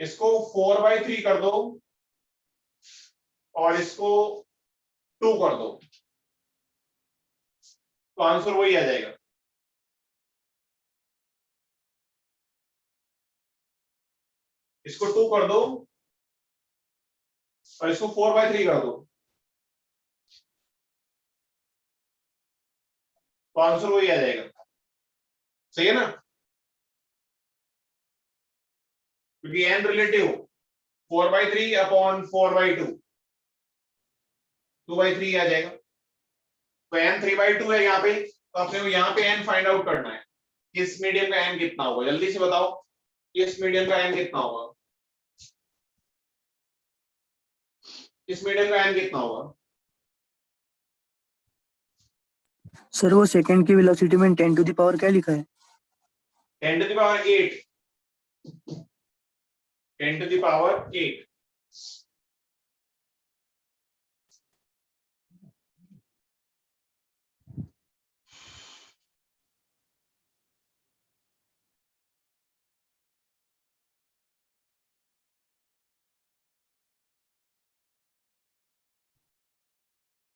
इसको 4/3 कर दो और इसको 2 कर दो, तो आंसर वही आ जाएगा। इसको 2 कर दो और इसको 4/3 कर दो, तो आंसर वही आ जाएगा, सही है ना? क्योंकि एन रिलेटिव 4/3 अपॉन 4/2 2/3 आ जाएगा, तो एन 3/2 है यहाँ पे, तो अपने को यहाँ पे एन फाइंड आउट करना है। इस मीडियम का एन कितना होगा, जल्दी से बताओ, इस मीडियम का एन कितना होगा, इस मीडियम का एन कितना होगा? सर वो सेकंड की वेलोसिटी में 10 टू द पावर क्या लिखा है? 10 to the power 8, 10 to the power 8।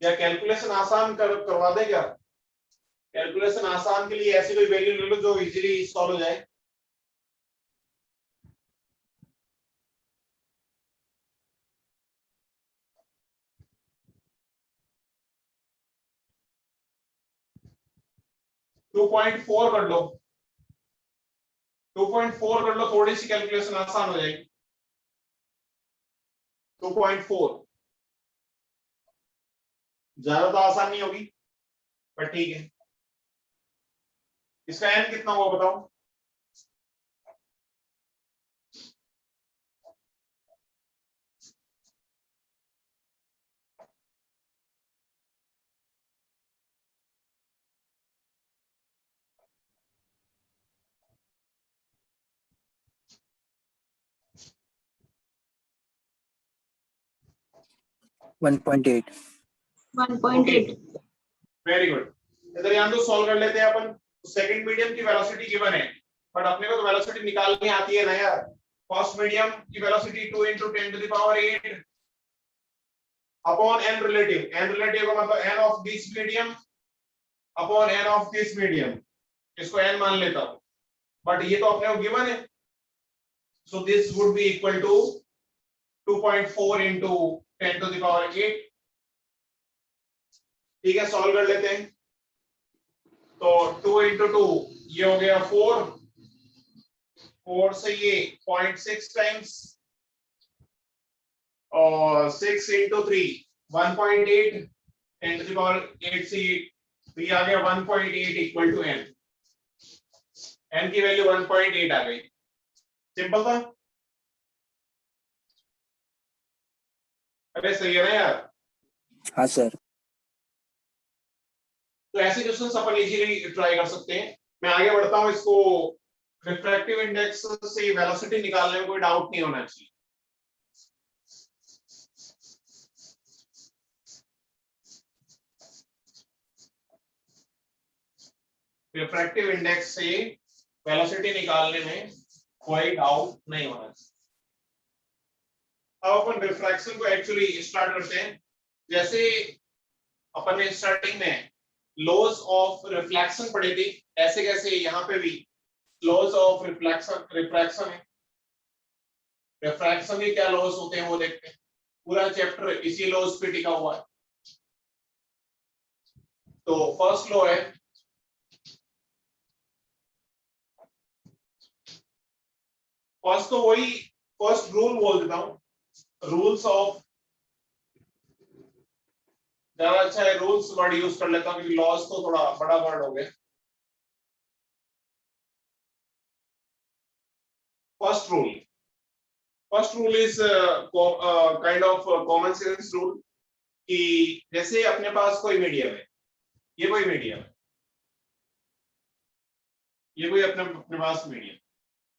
या कैलकुलेशन आसान करवा दे क्या? कैलकुलेशन आसान के लिए ऐसी कोई वैल्यू ले लो जो इजीली सॉल्व हो जाए। टू 2.4 कर लो, 2.4 कर लो, थोड़ी सी कैलकुलेशन आसान हो जाएगी। 2.4 ज्यादा तो आसान नहीं होगी, पर ठीक है। इसका एन कितना होगा बताओ? वन 1.8। 1.8. Very good. इधर यहाँ तो सॉल्व कर लेते हैं अपन। सेकंड मीडियम की वेलोसिटी गिवन है, बट अपने को तो वेलोसिटी निकालनी आती है ना यार। फर्स्ट मीडियम की velocity 2 into 10 to the power 8 upon n relative. N relative का मतलब n of this medium upon n of this medium, इसको एन मान लेता हूं, बट ये तो अपने को गिवन है, so this would be equal to 2.4 into 10 to the power 8। ठीक है, सॉल्व कर लेते हैं। तो 2 into 2 ये हो गया 4, 4 से ये 0.6 टाइम्स, और 6 into 3 1.8, 10 to the power 8 से तो ये आ गया 1.8 इक्वल टू n, n की वैल्यू 1.8 आ गई। सिंपल था। अरे सही है ना यार। हाँ सर। तो ऐसे क्वेश्चन अपन इजीली ट्राई कर सकते हैं। मैं आगे बढ़ता हूँ, इसको रिफ्रैक्टिव इंडेक्स से वेलोसिटी निकालने में कोई डाउट नहीं होना चाहिए। रिफ्रैक्टिव इंडेक्स से वेलोसिटी निकालने में कोई डाउट नहीं होना चाहिए। अब अपन रिफ्रैक्शन को एक्चुअली स्टार्ट करते हैं। जैसे अपन ने स्टार्टिंग में लॉज ऑफ रिफ्लेक्शन पढ़े थे, ऐसे कैसे यहाँ पे भी लॉज ऑफ रिफ्रैक्शन है। रिफ्रैक्शन के क्या लॉज होते हैं वो देखते हैं। पूरा चैप्टर इसी लॉज पे टिका हुआ है। तो फर्स्ट लॉ है, फर्स्ट तो वही फर्स्ट रूल बोल देता हूं, रूल्स ऑफ, ज्यादा अच्छा है रूल्स वर्ड यूज कर लेता हूं क्योंकि लॉस तो थोड़ा बड़ा वर्ड हो गया। First rule is kind of common sense rule कि जैसे अपने पास कोई मीडियम है, ये कोई मीडियम है, ये कोई अपने पास medium,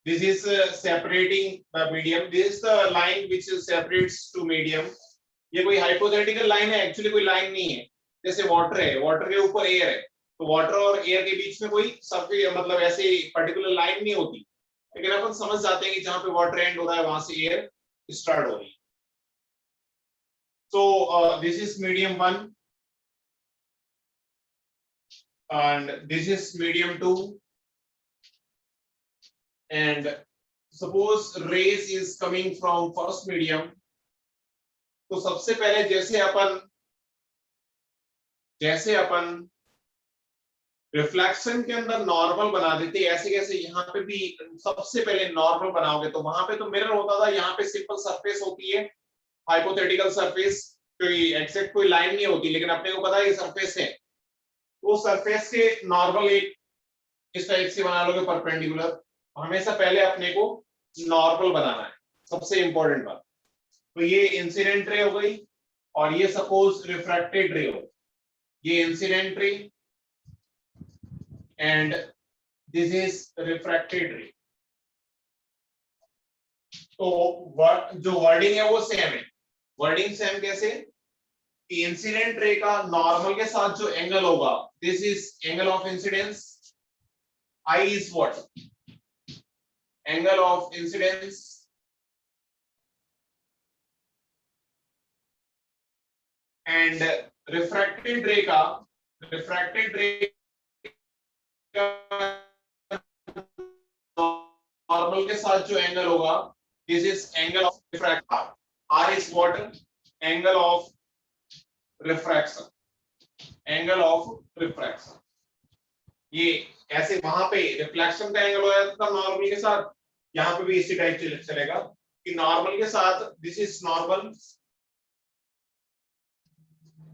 this is separating the medium, this is the line which separates two medium। ये कोई हाइपोथेटिकल लाइन है, एक्चुअली कोई लाइन नहीं है। जैसे वाटर है, वाटर के ऊपर एयर है, तो वाटर और एयर के बीच में कोई सरफेस मतलब ऐसे पर्टिकुलर लाइन नहीं होती, लेकिन अपन समझ जाते हैं कि जहां पे वाटर एंड हो रहा है वहां से एयर स्टार्ट हो रही है। So this is medium 1 and this is medium 2 and suppose rays is coming from first medium। तो सबसे पहले जैसे अपन रिफ्लेक्शन के अंदर नॉर्मल बना देते, ऐसे कैसे यहाँ पे भी सबसे पहले नॉर्मल बनाओगे तो वहां पे तो मिरर होता था, यहाँ पे सिंपल सरफेस होती है, हाइपोथेटिकल सरफेस, कोई एग्जैक्ट कोई लाइन नहीं होती, लेकिन अपने को पता है ये सरफेस है। वो सरफेस के नॉर्मल एक इस टाइप से बना लोगे परपेंडिकुलर। हमेशा पहले अपने को नॉर्मल बनाना है, सबसे इंपॉर्टेंट बात। तो ये इंसिडेंट रे हो गई और ये सपोज रिफ्रैक्टेड रे हो, ये incident ray and this is refracted रे। तो जो वर्डिंग है वो सेम है। वर्डिंग सेम कैसे कि इंसिडेंट रे का नॉर्मल के साथ जो एंगल होगा, this is angle of incidence, I is what? Angle of incidence and refracted ray का नॉर्मल के साथ जो एंगल होगा, this is angle of refraction। R is what? Angle of refraction, angle of refraction। ये ऐसे वहां पे रिफ्लेक्शन का एंगल होया था नॉर्मल के साथ, यहाँ पे भी इसी टाइप से चलेगा कि नॉर्मल के साथ this is normal.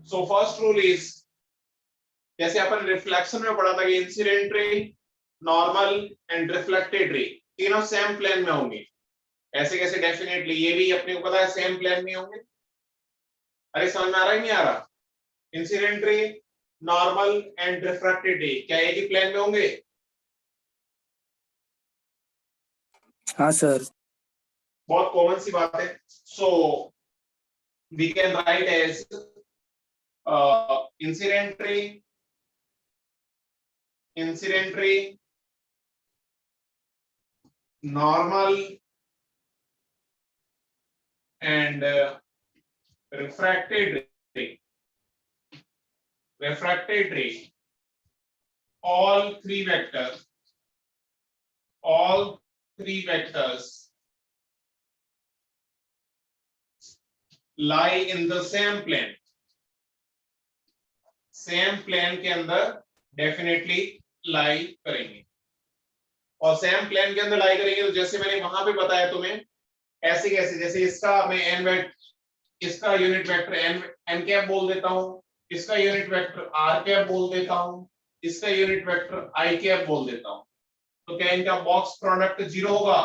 So first rule is, जैसे अपन रिफ्लेक्शन में पढ़ा था कि incident ray, normal and reflected ray तीनों सेम प्लेन में होंगे। ऐसे कैसे? डेफिनेटली ये भी अपने को पता है सेम प्लेन में होंगे। अरे समझ में आ रहा है नहीं आ रहा? Incident ray, normal and refracted रे क्या एक ही प्लेन में होंगे? हाँ सर। बहुत कॉमन सी बात है। So we can write as incident ray, normal and refracted ray, all three vectors lie in the same plane के अंदर डेफिनेटली लाई करेंगे। और सेम प्लेन के अंदर लाई करेंगे तो जैसे मैंने वहां पे बताया तुम्हें, ऐसे कैसे, जैसे इसका मैं n वेक्टर, इसका यूनिट वेक्टर n कैप बोल देता हूं, इसका यूनिट वेक्टर आर कैप बोल देता हूं, इसका यूनिट वेक्टर आई कैप बोल देता हूं, तो क्या इनका बॉक्स प्रोडक्ट 0 होगा?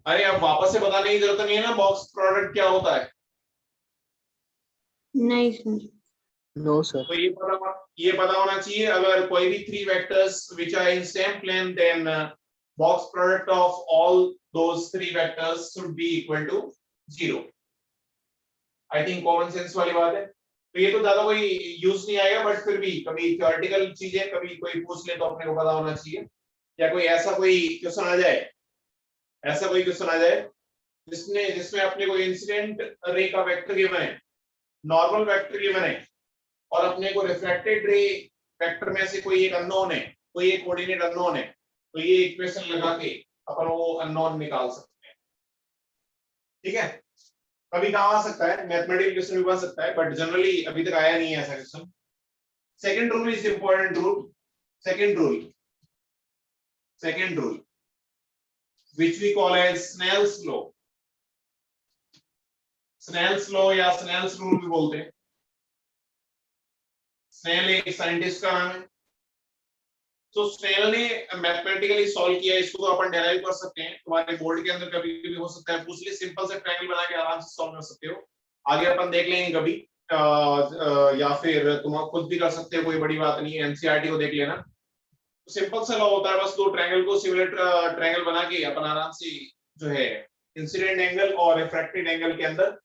अरे अब वापस से बताने की जरूरत नहीं है ना बॉक्स प्रोडक्ट क्या होता है। नहीं सर। No sir. तो ये पता होना चाहिए, अगर कोई भी 3 vectors which are in same plane then box product of all those 3 vectors should be equal to 0। I think common sense वाली बात है, तो ये तो ज्यादा कोई यूज नहीं आएगा, बट फिर भी कभी थ्योरेटिकल चीजें कभी कोई पूछ ले तो अपने को पता होना चाहिए। या कोई ऐसा कोई क्वेश्चन आ जाए, ऐसा कोई क्वेश्चन आ जाए जिसमें अपने को इंसिडेंट रे का वेक्टर गिवन है, नॉर्मल वेक्टर गिवन है, और अपने को रिफ्लेक्टेड रे वेक्टर में से कोई एक अननोन है, कोई एक कोऑर्डिनेट अननोन है, तो ये इक्वेशन लगा के अपन वो अननोन निकाल सकते हैं। ठीक है, कभी कहाँ आ सकता है, मैथमेटिकल क्वेश्चन भी बन सकता है, बट जनरली अभी तक आया नहीं है ऐसा question. Second rule is important rule, second rule which we call as Snell's law, Snell's law या Snell's rule भी बोलते हैं। स्नेल एक साइंटिस्ट का नाम है। तो स्नेल ने मैथमेटिकली सॉल्व किया, इसको तो अपन डेराइव कर सकते हैं, तुम्हारे बोर्ड के अंदर कभी भी हो सकता है, पूछ ले, सिंपल से ट्रायंगल बना के आराम से सॉल्व कर सकते हो। आगे अपन देख लेंगे कभी, या फिर तुम खुद भी कर सकते हो, कोई बड़ी बात नहीं है, एनसीईआरटी को देख लेना। तो सिंपल सा लॉ होता है, बस दो ट्रायंगल को सिमिलर ट्रायंगल बना के अपन आराम से जो है इंसिडेंट एंगल और रिफ्रैक्टेड एंगल के अंदर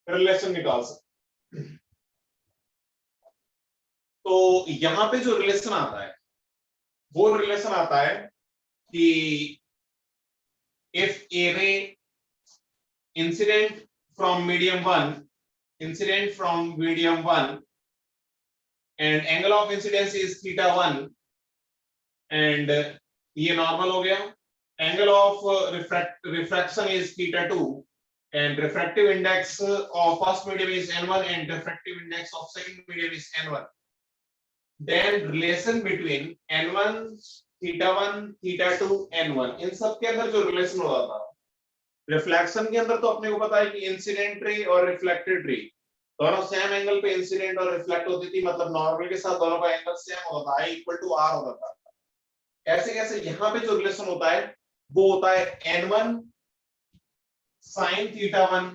रिलेशन निकाल सकते हैं। तो यहाँ पे जो रिलेशन आता है वो रिलेशन आता है कि if a ray incident from medium 1 and angle of incidence is θ1 and ये नॉर्मल हो गया, angle of refraction is θ2 and refractive index of first medium is n1 and refractive index of second medium is n1, then relation between n1 θ1 θ2 n1 इन सब के अंदर जो relation होता था, reflection के अंदर तो अपने को पता है कि इंसिडेंट रे और रिफ्लेक्टेड रे दोनों सेम एंगल पे इंसिडेंट और रिफ्लेक्ट होती थी, मतलब नॉर्मल के साथ दोनों का एंगल सेम होता था, I = R होता था। ऐसे कैसे यहाँ पे जो रिलेशन होता है वो होता है n1 sin θ1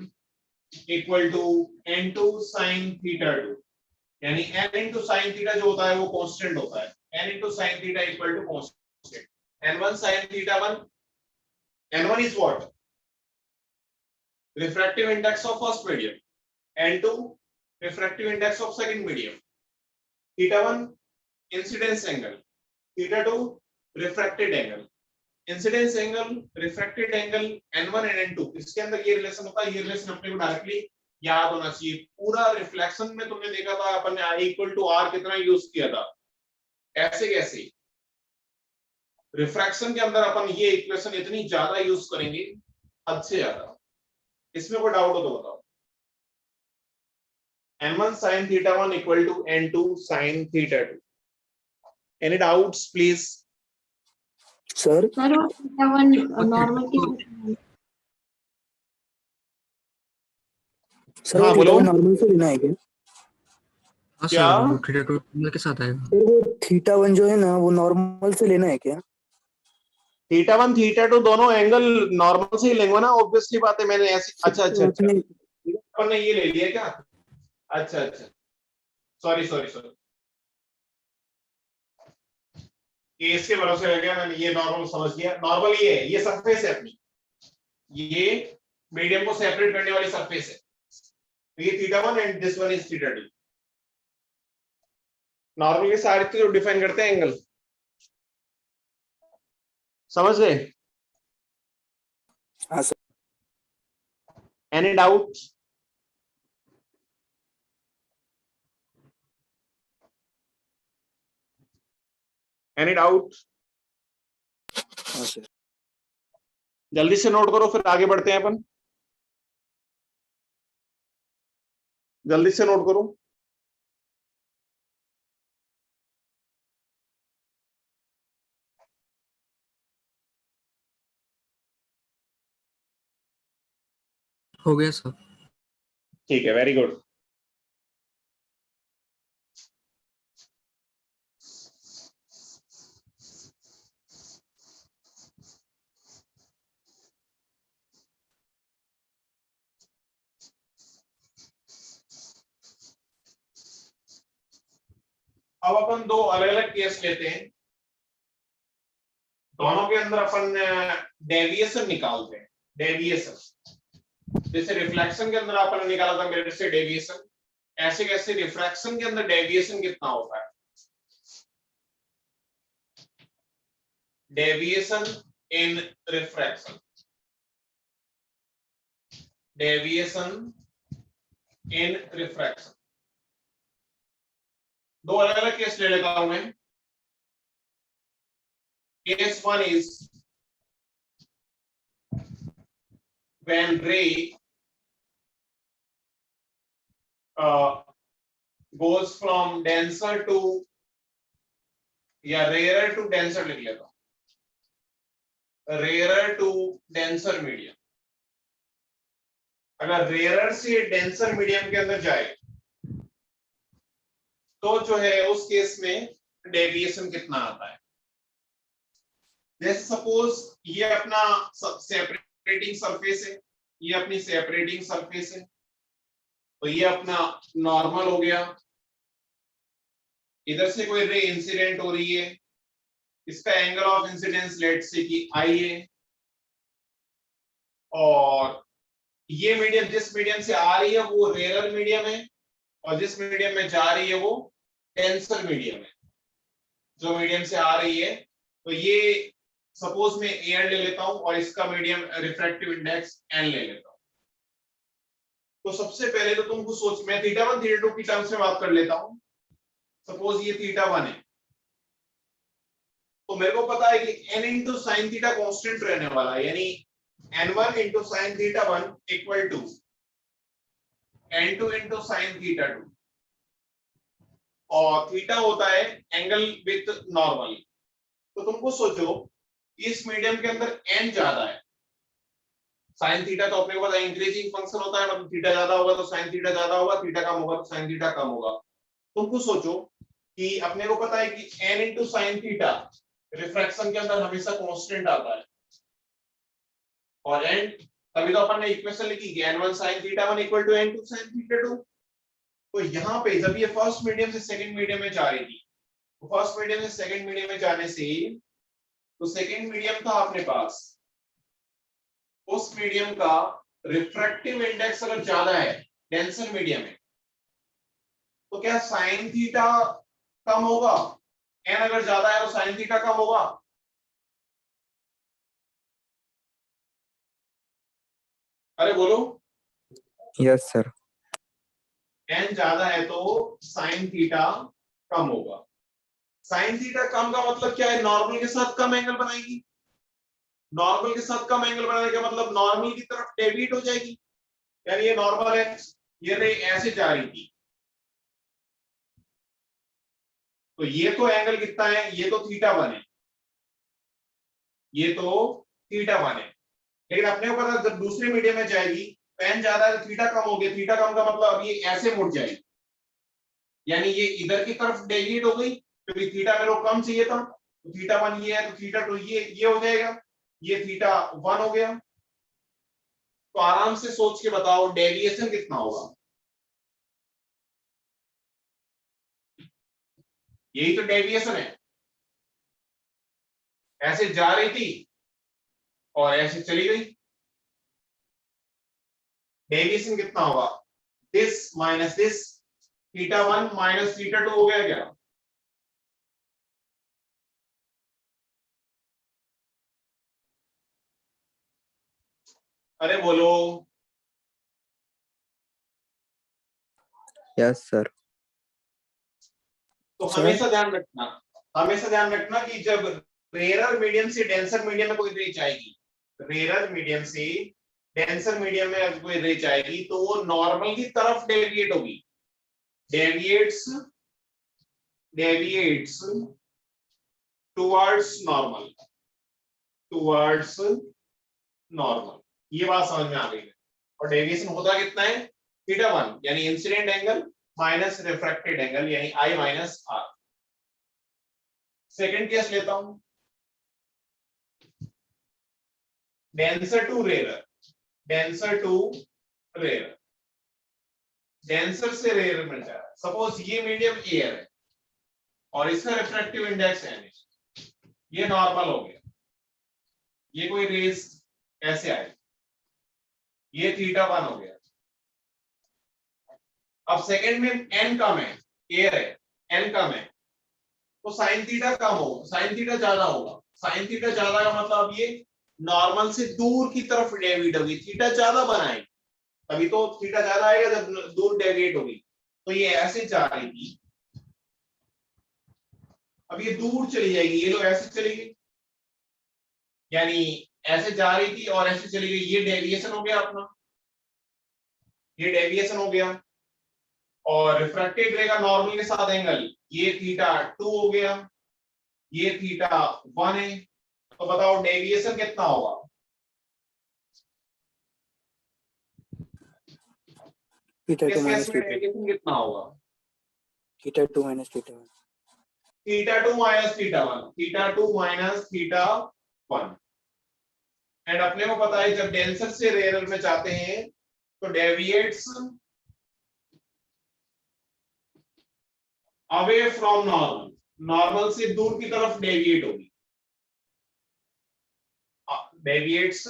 = n2 sin θ2, यानी n into sin थीटा जो होता है वो कांस्टेंट होता है, n into sin theta equal to constant, n1 sin θ1, n1 is what, refractive index of first medium, n2 refractive index of second medium, θ1 incidence angle, θ2 refracted angle, incidence angle, refracted angle, n1 and n2, इसके अंदर ये relation होता है। ये relation अपने को directly याद होना चाहिए। पूरा रिफ्लेक्शन में तुमने देखा था अपन ने I = R कितना यूज किया था, ऐसे कैसे रिफ्रैक्शन के अंदर अपन ये इक्वेशन इतनी ज्यादा यूज करेंगे, हद से ज्यादा। इसमें कोई डाउट हो तो बताओ। n1 sin θ1 = n2 sin θ2, any doubts please? Sir sir वो θ1 नॉर्मल की सर हाँ, वो बोलो। थीटा नॉर्मल से लेना है क्या? हाँ क्या? सर, वो θ2 के साथ आएगा। सर वो θ1 जो है ना वो नॉर्मल से लेना है क्या? θ1 θ2 दोनों एंगल नॉर्मल से ही लेंगे ना, ऑब्वियसली बात है। मैंने ऐसी अच्छा तो आपने अपन ने ये ले लिया क्या? अच्छा सॉरी ये इसके भरोसे रह गया, मैंने ये नॉर्मल समझ गया। नॉर्मल ये है, ये सरफेस है अपनी, ये मीडियम को सेपरेट करने वाली सरफेस है, तो ये θ1 and this one is θ2। Normal के सारे जो डिफाइन करते हैं एंगल, समझ गए? हाँ sir. Any doubt? Any doubt? हाँ सर। जल्दी से नोट करो, फिर आगे बढ़ते हैं अपन। जल्दी से नोट करो। हो गया सर। ठीक है, वेरी गुड। अब अपन दो अलग अलग केस लेते हैं, दोनों के अंदर अपन डेविएशन निकालते हैं। डेविएशन जैसे रिफ्लेक्शन के अंदर अपन ने निकाला था मिरर से डेविएशन, ऐसे कैसे रिफ्रैक्शन के अंदर डेविएशन कितना होता है। डेविएशन इन रिफ्रैक्शन, डेविएशन इन रिफ्रैक्शन, दो अलग अलग केस ले लेता हूं मैं। Case one is when ray goes from denser to या rarer to denser लिख लेता हूं, rarer to denser medium। अगर rarer से denser medium के अंदर जाए तो जो है उस केस में डेविएशन कितना आता है। जैसे सपोज ये अपना सेपरेटिंग सरफेस है, ये अपनी सेपरेटिंग सरफेस है, तो ये अपना नॉर्मल हो गया। इधर से कोई रे इंसिडेंट हो रही है, इसका एंगल ऑफ इंसिडेंस लेट से कि आई है, और ये मीडियम जिस मीडियम से आ रही है वो रेयर मीडियम है, और जिस मीडियम में जा रही है वो डेंसर मीडियम है। जो मीडियम से आ रही है, तो ये सपोज मैं एयर ले लेता हूं और इसका मीडियम रिफ्रैक्टिव इंडेक्स एन ले लेता हूं। तो सबसे पहले तो तुमको सोच, मैं थीटा वन थीटा टू की टर्म्स में बात कर लेता हूं। सपोज ये थीटा वन है, तो मेरे को पता है कि n into sine theta constant रहने वाला है, यानी n1 into sine theta one equal to n2 into sine theta two, और थीटा होता है एंगल विथ नॉर्मल। तो तुमको सोचो इस मीडियम के अंदर n ज्यादा है, साइन थीटा तो अपने को पता है इंक्रीजिंग फंक्शन होता है, मतलब थीटा ज्यादा होगा तो साइन थीटा ज्यादा होगा, थीटा कम होगा तो साइन थीटा कम होगा। तुमको सोचो कि अपने को पता है कि n into sine theta refraction के अंदर हमेशा कांस्टेंट आता है, और n तभी तो अपन ने इक्वेशन लिखी कि n1 sin theta 1 equal to n2 sin theta 2। तो यहाँ पे जब ये फर्स्ट मीडियम से सेकंड मीडियम में जा रही थी, तो फर्स्ट मीडियम से सेकंड मीडियम में जाने से, तो सेकंड मीडियम था अपने पास, उस मीडियम का रिफ्रैक्टिव इंडेक्स अगर ज्यादा है डेंसर मीडियम है, तो क्या साइन थीटा कम होगा? n अगर ज्यादा है तो साइन थीटा कम होगा। अरे बोलो। Yes sir. n ज्यादा है तो साइन थीटा कम होगा। साइन थीटा कम का मतलब क्या है? नॉर्मल के साथ कम एंगल बनाएगी। नॉर्मल के साथ कम एंगल बनाने का मतलब नॉर्मल की तरफ डेविएट हो जाएगी, यानी ये नॉर्मल है, ये रे ऐसे जा रही थी, तो ये तो एंगल कितना है? ये तो थीटा 1 है, ये तो थीटा 1 है। लेकिन अपने को पता जब दूसरे मीडियम में जाएगी तो n ज्यादा है तो थीटा कम हो गया। थीटा कम का मतलब अब ये ऐसे मुड़ जाएगी, यानी ये इधर की तरफ डेविएट हो गई, क्योंकि थीटा मेरे को कम चाहिए था, तो थीटा 1 ये है, तो थीटा 2 ये हो जाएगा, ये थीटा 1 हो गया। तो आराम से सोच के बताओ डेविएशन कितना होगा? यही तो डेविएशन है, ऐसे जा रही थी और ऐसे चली गई। डेविएशन कितना होगा? This minus this, theta 1 minus theta 2 हो गया क्या? अरे बोलो। Yes sir. तो हमेशा ध्यान रखना कि जब रेयर मीडियम से डेंसर मीडियम में कोई रे जाएगी, रेयर मीडियम से डेंसर मीडियम में अगर कोई रे जाएगी तो वो नॉर्मल की तरफ डेविएट होगी, डेविएट्स टुवर्ड्स नॉर्मल। ये बात समझ में आ गई है? और डेविएशन होता कितना है थीटा 1 यानी incident angle minus refracted angle यानी I minus R। Second case लेता हूं, denser to rare, denser to rare, denser से रेयर में जा रहा है। सपोज ये मीडियम एयर है और इसका रिफ्रैक्टिव इंडेक्स n है, ये नॉर्मल हो गया, ये कोई रेस ऐसे आई, ये थीटा 1 हो गया। अब सेकंड में n कम है, एयर है, n कम है, तो साइन थीटा कम होगा, साइन थीटा ज्यादा होगा। साइन थीटा ज्यादा का मतलब ये नॉर्मल से दूर की तरफ डेविएट होगी, थीटा ज्यादा बनाएगी, तभी तो थीटा ज्यादा आएगा जब दूर डेविएट होगी। तो ये ऐसे जा रही थी, अब ये दूर चली जाएगी, ये लो ऐसे चलेगी, यानी ऐसे जा रही थी और ऐसे चली गई, ये डेविएशन हो गया अपना, ये डेविएशन हो गया। और रिफ्रैक्टेड रे का नॉर्मल के साथ एंगल ये थीटा 2 हो गया, ये थीटा 1 है, तो बताओ डेविएशन कितना होगा? थीटा इस 2 केस माइनस में थीटा डेविएशन कितना होगा? Theta 2 minus theta 1 theta 2 minus theta 1, theta 2 minus theta 1। And अपने को पता है जब डेंसर से रेयर में जाते हैं तो deviates away from normal, normal से दूर की तरफ डेविएट होगी, deviates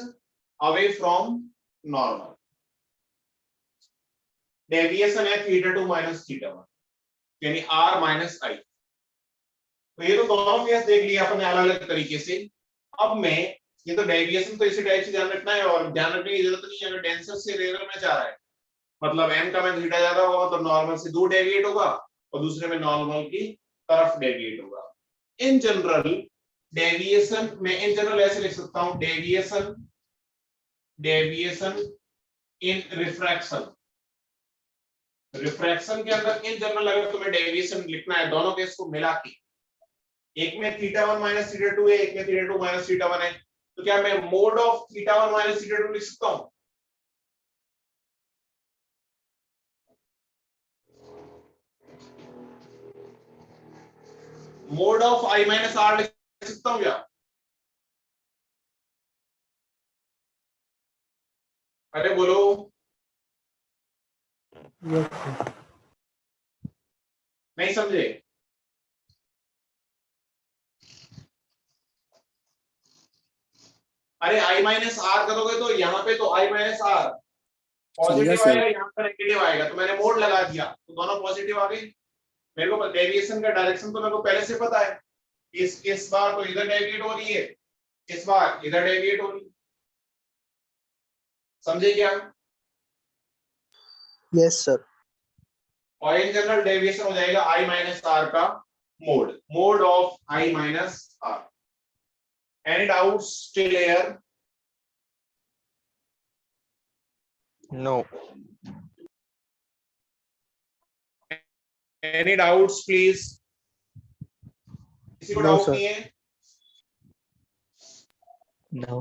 away from normal. Deviation है थीटा 2 माइनस थीटा 1 यानी r माइनस आई। तो ये तो दोनों केस देख लिया अपने अलग अलग तरीके से। अब मैं ये तो डेविएशन तो इसी टाइप से ध्यान रखना है और ध्यान रखने की जरूरत नहीं है, अगर डेंसर से रेयर में जा रहा है मतलब n का में थीटा ज्यादा होगा तो नॉर्मल से दूर डेविएट होगा और दूसरे में नॉर्मल की तरफ डेविएट होगा। इन जनरल डेविएशन मैं इन जनरल ऐसे लिख सकता हूं, डेविएशन, डेविएशन इन रिफ्रैक्शन, रिफ्रैक्शन के अंदर इन जनरल अगर तुम्हें डेविएशन लिखना है दोनों केस को मिला के, एक में थीटा 1 माइनस थीटा 2 है, एक में थीटा 2 माइनस थीटा 1 है, तो क्या मैं mode of theta 1 minus theta 2 लिख सकता हूं? Mode of I minus R लिख सकता हूं क्या? अरे बोलो, नहीं समझे? अरे I माइनस R करोगे तो यहाँ पे तो I minus R positive sir. आएगा, यहाँ पर नेगेटिव आएगा, तो मैंने मोड लगा दिया तो दोनों पॉजिटिव आ गए। मेरे को डेविएशन का डायरेक्शन तो मेरे को पहले से पता है, इस बार तो इधर डेविएट हो रही है, इस बार इधर डेविएट हो रही है, समझे क्या? Yes sir. और इन जनरल डेविएशन हो जाएगा I माइनस R का mode, mode of I minus R। Any doubts still here? No. Any doubts please? किसी को No, डाउट sir. नहीं है? No.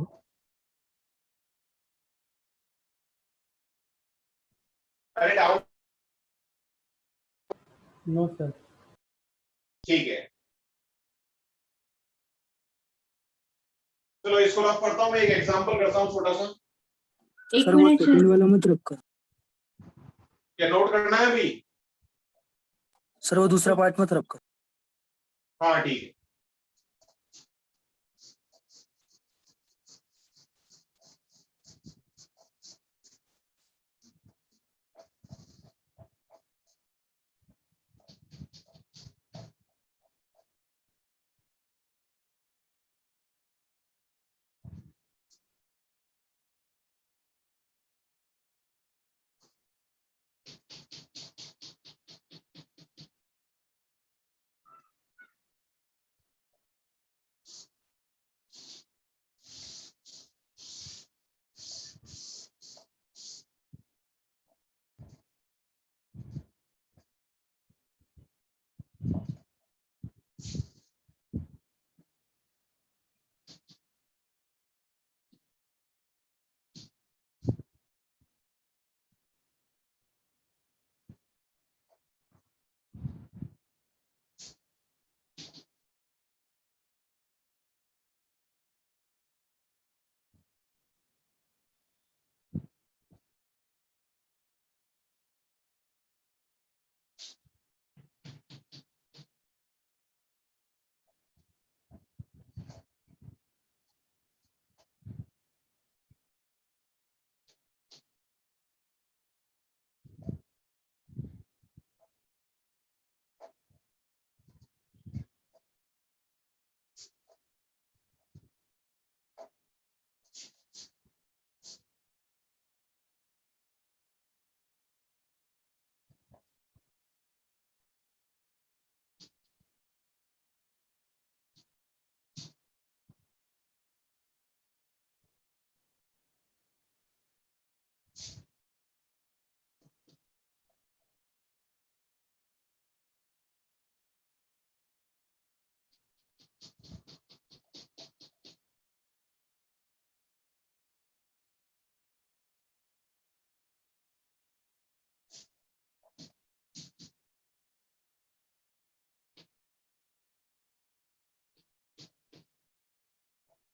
अरे डाउट? No sir. ठीक है, चलो इसको रख पढ़ता हूँ, मैं एक एग्जांपल करता हूँ छोटा सा। एक सर वो मिनट सेकंड सर, वाला मत रखकर, क्या नोट करना है अभी? सर वो दूसरा पार्ट मत रखकर। हाँ ठीक है।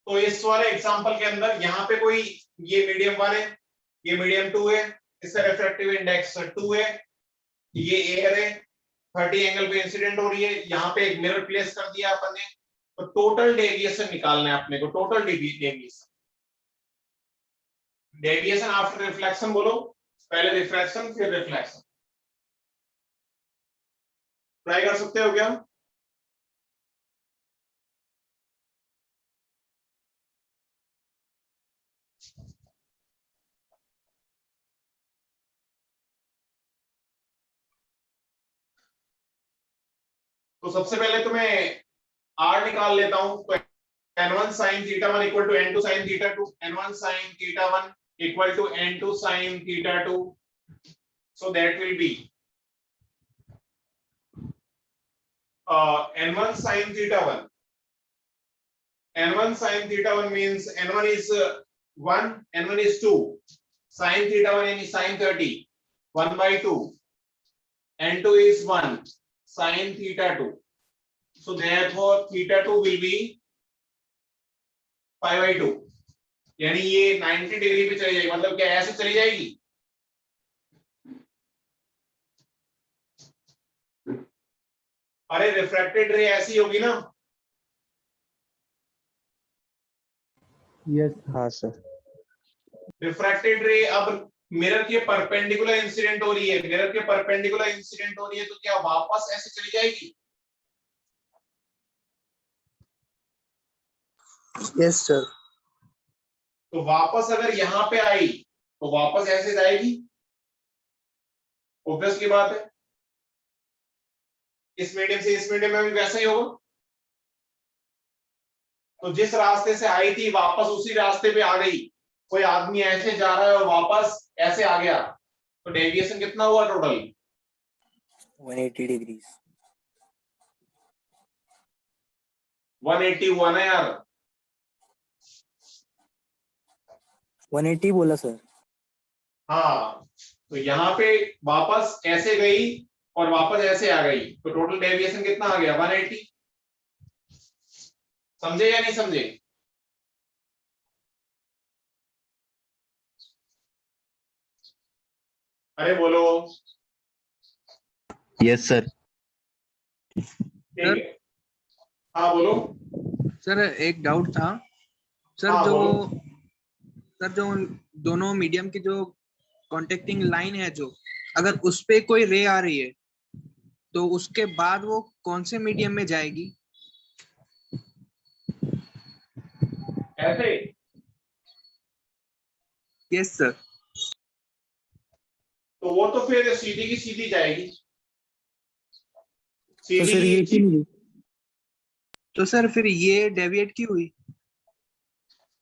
तो इस वाले एग्जांपल के अंदर यहाँ पे कोई ये मीडियम 1 है, ये मीडियम 2 है, इसका रिफ्रैक्टिव इंडेक्स 2 है, ये एयर है, 30 एंगल पे इंसिडेंट हो रही है, यहाँ पे एक मिरर प्लेस कर दिया अपन ने, तो टोटल डेविएशन निकालना है अपने को, total deviation, deviation after reflection बोलो, पहले रिफ्रैक्शन फिर रिफ्लेक्शन, ट्राई कर सकते हो क्या? तो सबसे पहले तो मैं R निकाल लेता हूं, तो n1 sin theta 1 equal to n2 sin theta 2, n1 sin theta 1 equal to n2 sin theta 2, so that will be n1 sin theta 1, n1 sin theta 1 means n1 is 1, n1 is 2, sin theta 1 is sin 30, 1 by 2, n2 is 1, sin theta 2, so therefore theta 2 will be 5 by 2, यानी ये 90 degree पे चली जाएगी, मतलब क्या ऐसे चली जाएगी? अरे रिफ्रैक्टेड रे ऐसी होगी ना? यस हाँ सर. रिफ्रैक्टेड रे अब मिरर के परपेंडिकुलर इंसिडेंट हो रही है, मिरर के परपेंडिकुलर इंसिडेंट हो रही है, तो क्या वापस ऐसे चली जाएगी? Yes sir. तो वापस अगर यहाँ पे आई तो वापस ऐसे जाएगी, ऑब्वियसली बात है, इस मीडियम से इस मीडियम में भी वैसा ही होगा। तो जिस रास्ते से आई थी वापस उसी रास्ते पे आ गई, कोई आदमी ऐसे जा रहा है और वापस ऐसे आ गया, तो डेविएशन कितना हुआ टोटल? 180 डिग्री 180 हुआ ना यार, 180 बोला सर। हाँ, तो यहाँ पे वापस ऐसे गई और वापस ऐसे आ गई, तो टोटल डेविएशन कितना आ गया? 180। समझे या नहीं समझे? अरे बोलो। Yes sir. ठीक है, हाँ बोलो। सर एक डाउट था सर, हाँ, जो बोलो। सर जो दोनों मीडियम की जो कॉन्टेक्टिंग लाइन है, जो अगर उस पे कोई रे आ रही है तो उसके बाद वो कौन से मीडियम में जाएगी? ऐसे यस सर। तो वो तो फिर सीधी की सीधी जाएगी, तो सर ये क्यों नहीं? तो सर फिर ये डेविएट क्यों हुई?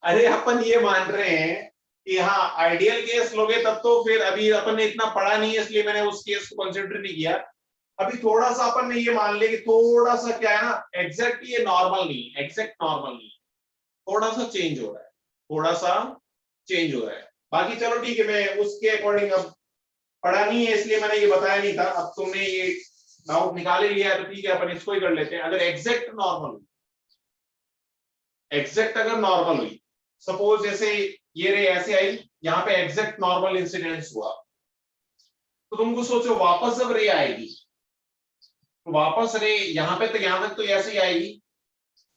अरे अपन ये मान रहे हैं कि हाँ आइडियल केस लोगे तब तो फिर अभी अपन ने इतना पढ़ा नहीं है इसलिए मैंने उस केस को कंसिडर नहीं किया। अभी थोड़ा सा अपन ने ये मान लिया कि थोड़ा सा क्या है ना, एग्जैक्ट ये नॉर्मल नहीं, एग्जैक्ट नॉर्मल नहीं, थोड़ा सा चेंज हो रहा है, थोड़ा सा चेंज हो रहा है। बाकी चलो ठीक है, मैं उसके अकॉर्डिंग अब पढ़ा नहीं है इसलिए मैंने ये बताया नहीं था, अब तुमने ये डाउट निकाल ही लिया है तो ठीक है अपन इसको ही कर लेते हैं। अगर एग्जैक्ट नॉर्मल, एग्जैक्ट अगर नॉर्मल हुई, सपोज जैसे ये रे ऐसे आई, यहाँ पे एग्जैक्ट नॉर्मल इंसिडेंस हुआ, तो तुमको सोचो वापस जब रे आएगी तो वापस रे यहाँ पे तो यहाँ तक तो ऐसे ही आएगी।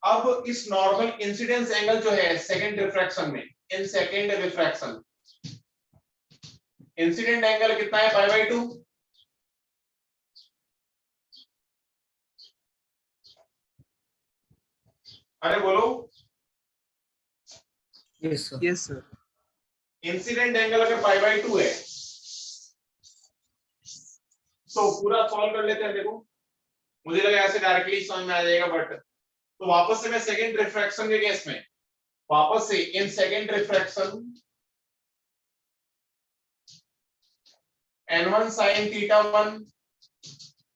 अब इस नॉर्मल इंसिडेंस एंगल जो है सेकंड रिफ्रैक्शन में, इन सेकंड रिफ्रैक्शन इंसिडेंट एंगल कितना है? π/2। अरे बोलो। Yes sir. Yes sir. Incident angle अगर π/2 है तो पूरा सॉल्व कर लेते हैं। देखो मुझे लगा ऐसे डायरेक्टली समझ में आ जाएगा, बट तो वापस से मैं सेकंड रिफ्रैक्शन के केस में वापस से in second refraction n1 sin theta 1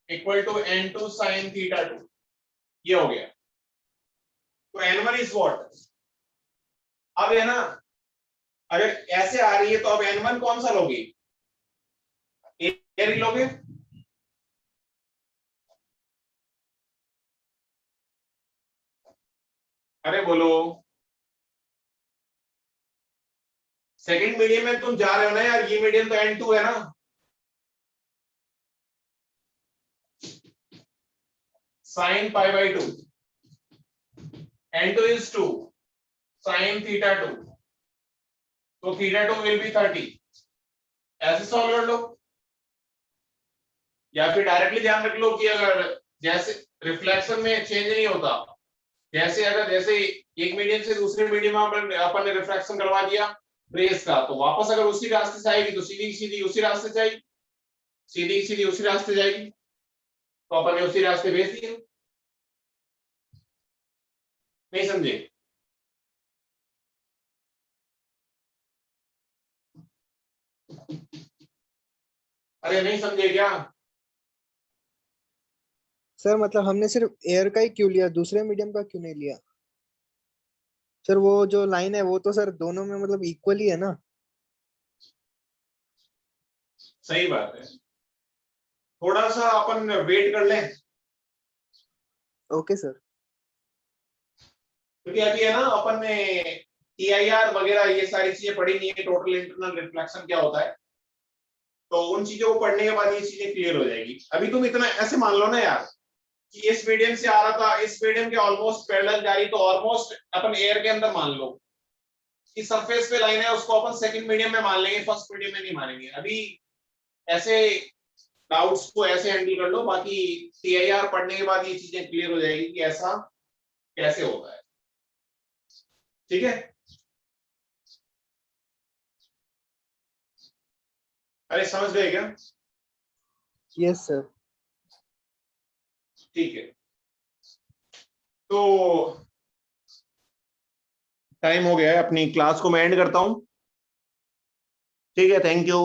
equal to n2 sin theta 2, ये हो गया। तो n1 इज व्हाट? अब है ना, अगर ऐसे आ रही है तो अब n1 कौन सा लोगे? एयर लोगे? अरे बोलो। सेकंड मीडियम में तुम जा रहे हो ना यार, ये मीडियम तो N2 है ना, sin pi by 2, N2 is 2, sin theta 2, तो theta 2 will be 30, ऐसे सॉल्व कर लो, या फिर डायरेक्टली ध्यान रख लो कि अगर जैसे रिफ्लेक्शन में चेंज नहीं होता, जैसे एक मीडियम से दूसरे मीडियम में अपन ने रिफ्रैक्शन करवा दिया रेस का, तो वापस अगर उसी रास्ते से आएगी तो सीधी सीधी उसी रास्ते से जाएगी, सीधी सीधी उसी रास्ते जाएगी, तो अपन ने उसी रास्ते भेज दिया। नहीं समझे? अरे नहीं समझे क्या? सर मतलब हमने सिर्फ एयर का ही क्यों लिया, दूसरे मीडियम का क्यों नहीं लिया? सर वो जो लाइन है वो तो सर दोनों में मतलब इक्वली है ना। सही बात है, थोड़ा सा अपन वेट कर लें, ओके सर। क्योंकि अभी है ना अपन ने TIR वगैरह ये सारी चीजें पढ़ी नहीं है, टोटल इंटरनल रिफ्लेक्शन क्या होता है, तो उन चीजों को पढ़ने के बाद ये चीजें क्लियर हो जाएगी। अभी तुम इतना ऐसे मान लो ना यार कि इस मीडियम से आ रहा था, इस मीडियम के ऑलमोस्ट पैरेलल जा रही, तो ऑलमोस्ट अपन एयर के अंदर मान लो कि सरफेस पे लाइन है, उसको अपन सेकंड मीडियम में मान लेंगे, फर्स्ट मीडियम में नहीं मानेंगे। अभी ऐसे डाउट्स को ऐसे हैंडल कर लो, बाकी TIR पढ़ने के बाद ये चीजें क्लियर हो जाएगी कि ऐसा कैसे होता है। ठीक है, अरे समझ गए क्या? Yes sir. ठीक है, तो टाइम हो गया है, अपनी क्लास को मैं एंड करता हूं। ठीक है, थैंक यू।